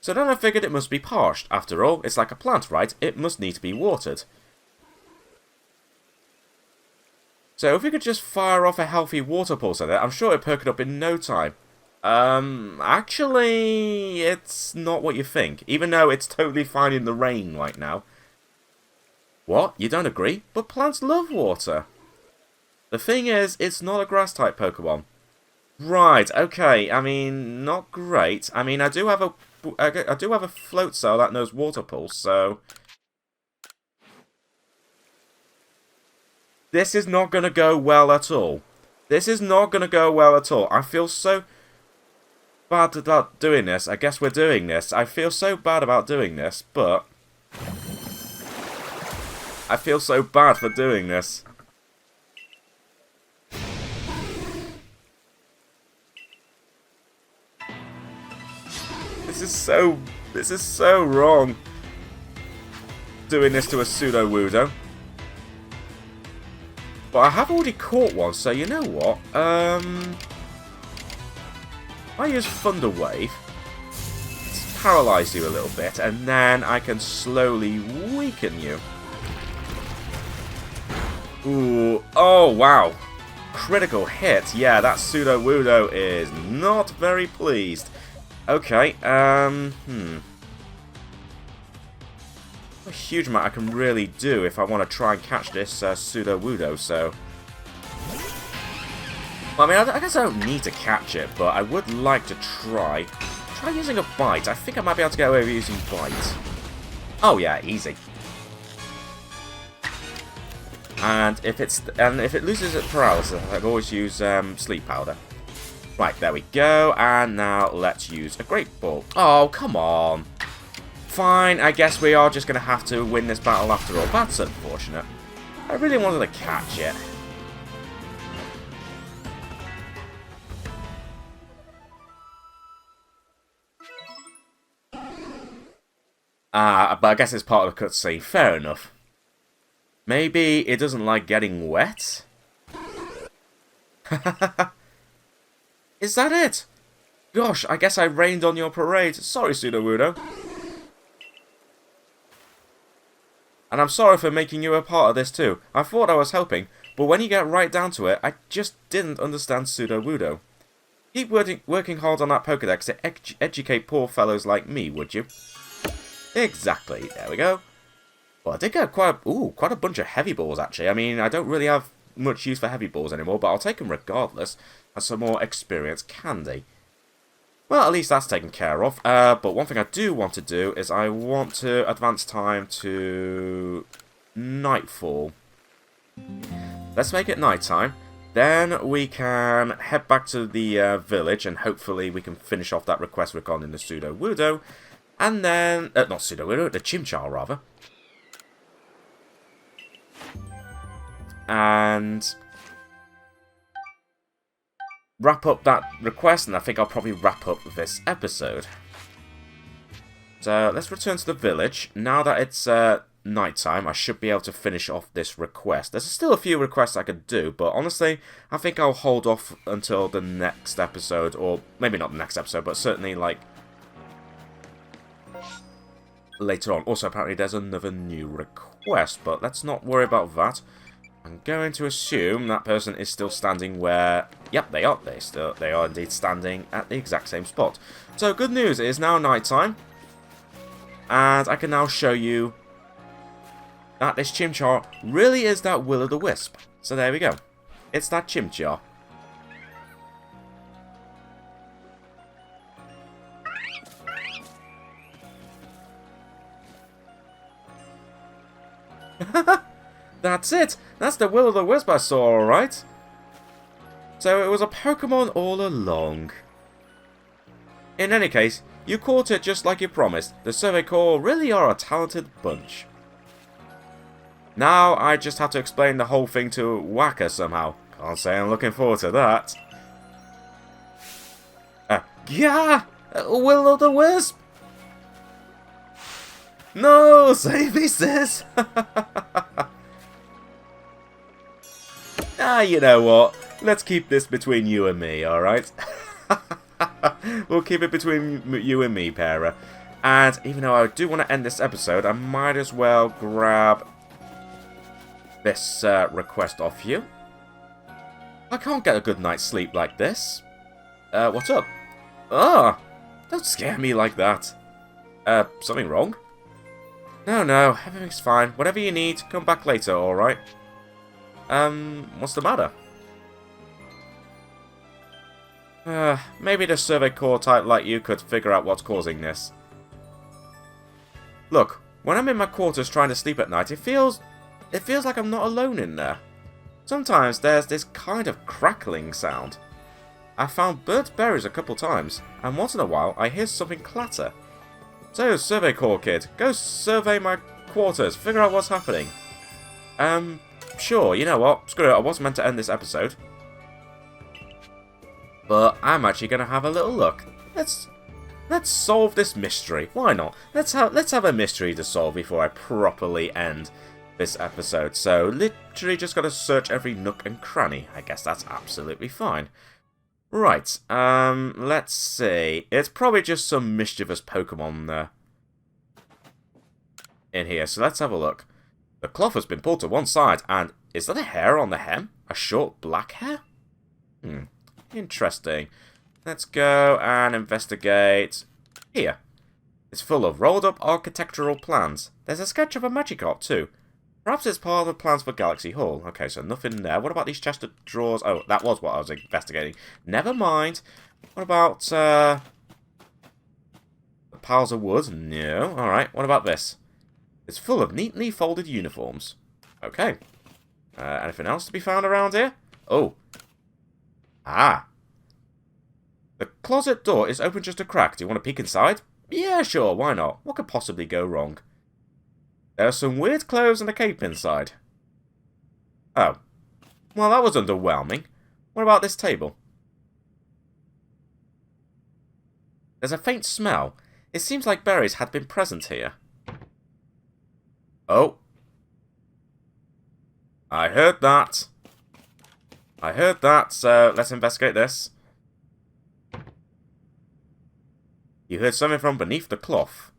A: So then I figured it must be parched. After all, it's like a plant, right? It must need to be watered. So if we could just fire off a healthy water pulse at it, I'm sure it'd perk it up in no time. Actually, it's not what you think. Even though it's totally fine in the rain right now. What? You don't agree? But plants love water. The thing is, it's not a grass-type Pokemon. Right, okay, I mean, not great. I mean, I do have a float cell that knows Water Pulse, so... This is not going to go well at all. This is not going to go well at all. I feel so bad about doing this. I guess we're doing this. I feel so bad about doing this, but... I feel so bad for doing this. This is so wrong. Doing this to a Sudowoodo. But I have already caught one, so you know what? I use Thunder Wave. paralyze you a little bit, and then I can slowly weaken you. Ooh, oh wow. Critical hit. Yeah, that Sudowoodo is not very pleased. Okay, a huge amount I can really do if I want to try and catch this Sudowoodo, so... Well, I mean, I guess I don't need to catch it, but I would like to try. Try using a bite. I think I might be able to get away with using bite. Oh yeah, easy. And if it loses its paralysis, I can always use sleep powder. Right, there we go. And now let's use a great ball. Oh, come on. Fine, I guess we are just going to have to win this battle after all. That's unfortunate. I really wanted to catch it. But I guess it's part of the cutscene. Fair enough. Maybe it doesn't like getting wet? Is that it? Gosh, I guess I rained on your parade. Sorry, Sudowoodo. And I'm sorry for making you a part of this too. I thought I was helping, but when you get right down to it, I just didn't understand Sudowoodo. Keep working hard on that Pokédex to educate poor fellows like me, would you? Exactly. There we go. Well, I did get quite a bunch of heavy balls, actually. I mean, I don't really have much use for heavy balls anymore, but I'll take them regardless as some more experience candy. Well, at least that's taken care of. But one thing I do want to do is I want to advance time to nightfall. Let's make it nighttime. Then we can head back to the village, and hopefully we can finish off that request regarding the Sudowoodo. And then... not Sudowoodo, the Chimchar, rather. And wrap up that request, and I think I'll probably wrap up this episode. So let's return to the village. Now that it's nighttime, I should be able to finish off this request. There's still a few requests I could do, but honestly, I think I'll hold off until the next episode, or maybe not the next episode, but certainly like later on. Also, apparently there's another new request, but let's not worry about that. I'm going to assume that person is still standing where... Yep, they are. They are indeed standing at the exact same spot. So, good news, it is now nighttime. And I can now show you that this Chimchar really is that will-o'-the-wisp. So there we go. It's that Chimchar. That's it! That's the will-o'-the-wisp I saw, alright? So it was a Pokemon all along. In any case, you caught it just like you promised. The Survey Corps really are a talented bunch. Now I just have to explain the whole thing to Waka somehow. Can't say I'm looking forward to that. Yeah! Will-o'-the-wisp! No! Save me, sis! You know what? Let's keep this between you and me, alright? We'll keep it between you and me, Para. And even though I do want to end this episode, I might as well grab this request off you. I can't get a good night's sleep like this. What's up? Ah! Don't scare me like that. Something wrong? No, everything's fine. Whatever you need, come back later, alright? What's the matter? Maybe the Survey Corps type like you could figure out what's causing this. Look, when I'm in my quarters trying to sleep at night, it feels like I'm not alone in there. Sometimes there's this kind of crackling sound. I found burnt berries a couple times, and once in a while I hear something clatter. So, Survey Corps kid, go survey my quarters, figure out what's happening. Sure, you know what? Screw it, I wasn't meant to end this episode. But I'm actually going to have a little look. Let's solve this mystery. Why not? Let's have a mystery to solve before I properly end this episode. So, literally just got to search every nook and cranny. I guess that's absolutely fine. Right, let's see. It's probably just some mischievous Pokemon in here, so let's have a look. The cloth has been pulled to one side, and is that a hair on the hem? A short black hair? Interesting. Let's go and investigate here. It's full of rolled up architectural plans. There's a sketch of a Magikarp too. Perhaps it's part of the plans for Galaxy Hall. Okay, so nothing there. What about these chest of drawers? Oh, that was what I was investigating. Never mind. What about the piles of wood? No. Alright, what about this? It's full of neatly folded uniforms. Okay. Anything else to be found around here? Oh. Ah. The closet door is open just a crack. Do you want to peek inside? Yeah, sure, why not? What could possibly go wrong? There are some weird clothes and a cape inside. Oh. Well, that was underwhelming. What about this table? There's a faint smell. It seems like berries had been present here. Oh. I heard that. I heard that, so let's investigate this. You heard something from beneath the cloth.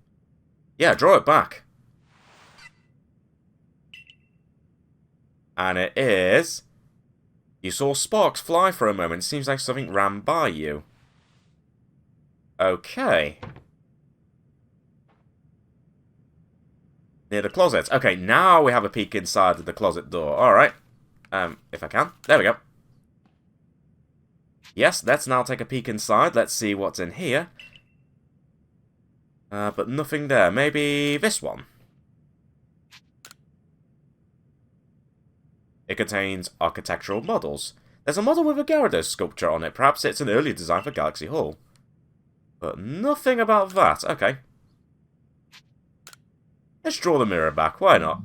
A: Yeah, draw it back. And it is... You saw sparks fly for a moment. It seems like something ran by you. Okay. Near the closet. Okay, now we have a peek inside of the closet door. Alright. If I can. There we go. Yes, let's now take a peek inside. Let's see what's in here. But nothing there. Maybe this one. It contains architectural models. There's a model with a Gyarados sculpture on it. Perhaps it's an early design for Galaxy Hall. But nothing about that. Okay. Let's draw the mirror back. Why not?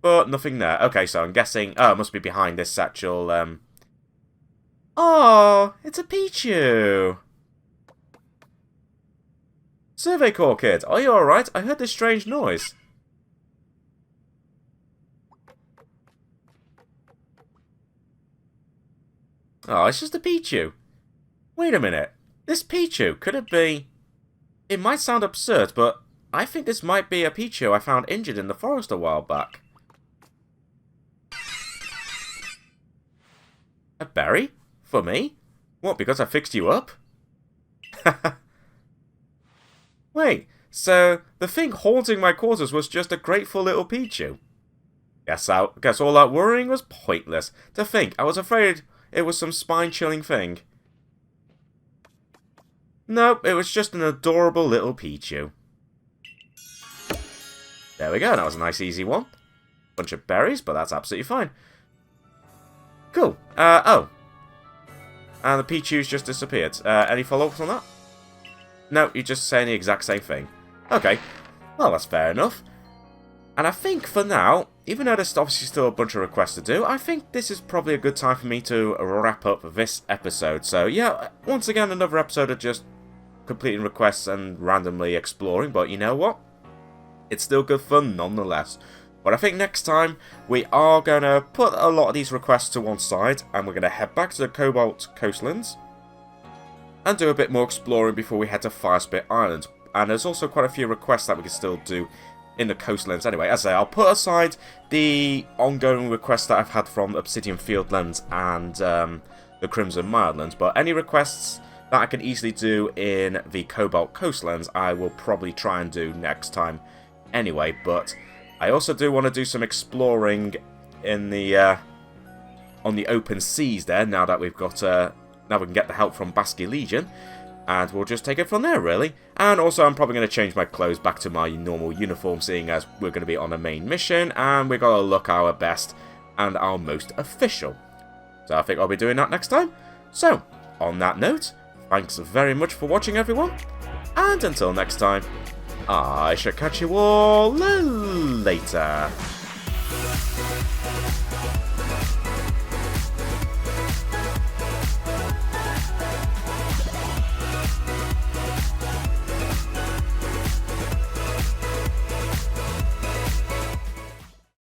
A: But nothing there. Okay, so I'm guessing... Oh, it must be behind this satchel. Oh, it's a Pichu. Survey Corps kid, are you alright? I heard this strange noise. Oh, it's just a Pichu. Wait a minute. This Pichu, could it be... It might sound absurd, but I think this might be a Pichu I found injured in the forest a while back. A berry? For me? What, because I fixed you up? Wait, so the thing haunting my quarters was just a grateful little Pichu? Guess all that worrying was pointless. To think, I was afraid it was some spine-chilling thing. Nope, it was just an adorable little Pichu. There we go, that was a nice easy one. Bunch of berries, but that's absolutely fine. Cool. Oh. And the Pichu's just disappeared. Any follow-ups on that? No, you're just saying the exact same thing. Okay. Well, that's fair enough. And I think for now, even though there's obviously still a bunch of requests to do, I think this is probably a good time for me to wrap up this episode. So yeah, once again, another episode of just completing requests and randomly exploring. But you know what? It's still good fun nonetheless. But I think next time, we are going to put a lot of these requests to one side, and we're going to head back to the Cobalt Coastlands and do a bit more exploring before we head to Firespit Island. And there's also quite a few requests that we can still do in the coastlands anyway. As I say, I'll put aside the ongoing requests that I've had from Obsidian Fieldlands and the Crimson Mildlands, but any requests that I can easily do in the Cobalt Coastlands, I will probably try and do next time anyway. But I also do want to do some exploring in the on the open seas there, now that we've got now we can get the help from Basculegion, and we'll just take it from there really. And also I'm probably going to change my clothes back to my normal uniform, seeing as we're going to be on a main mission and we've got to look our best and our most official. So I think I'll be doing that next time. So on that note, thanks very much for watching everyone, and until next time, I shall catch you all later.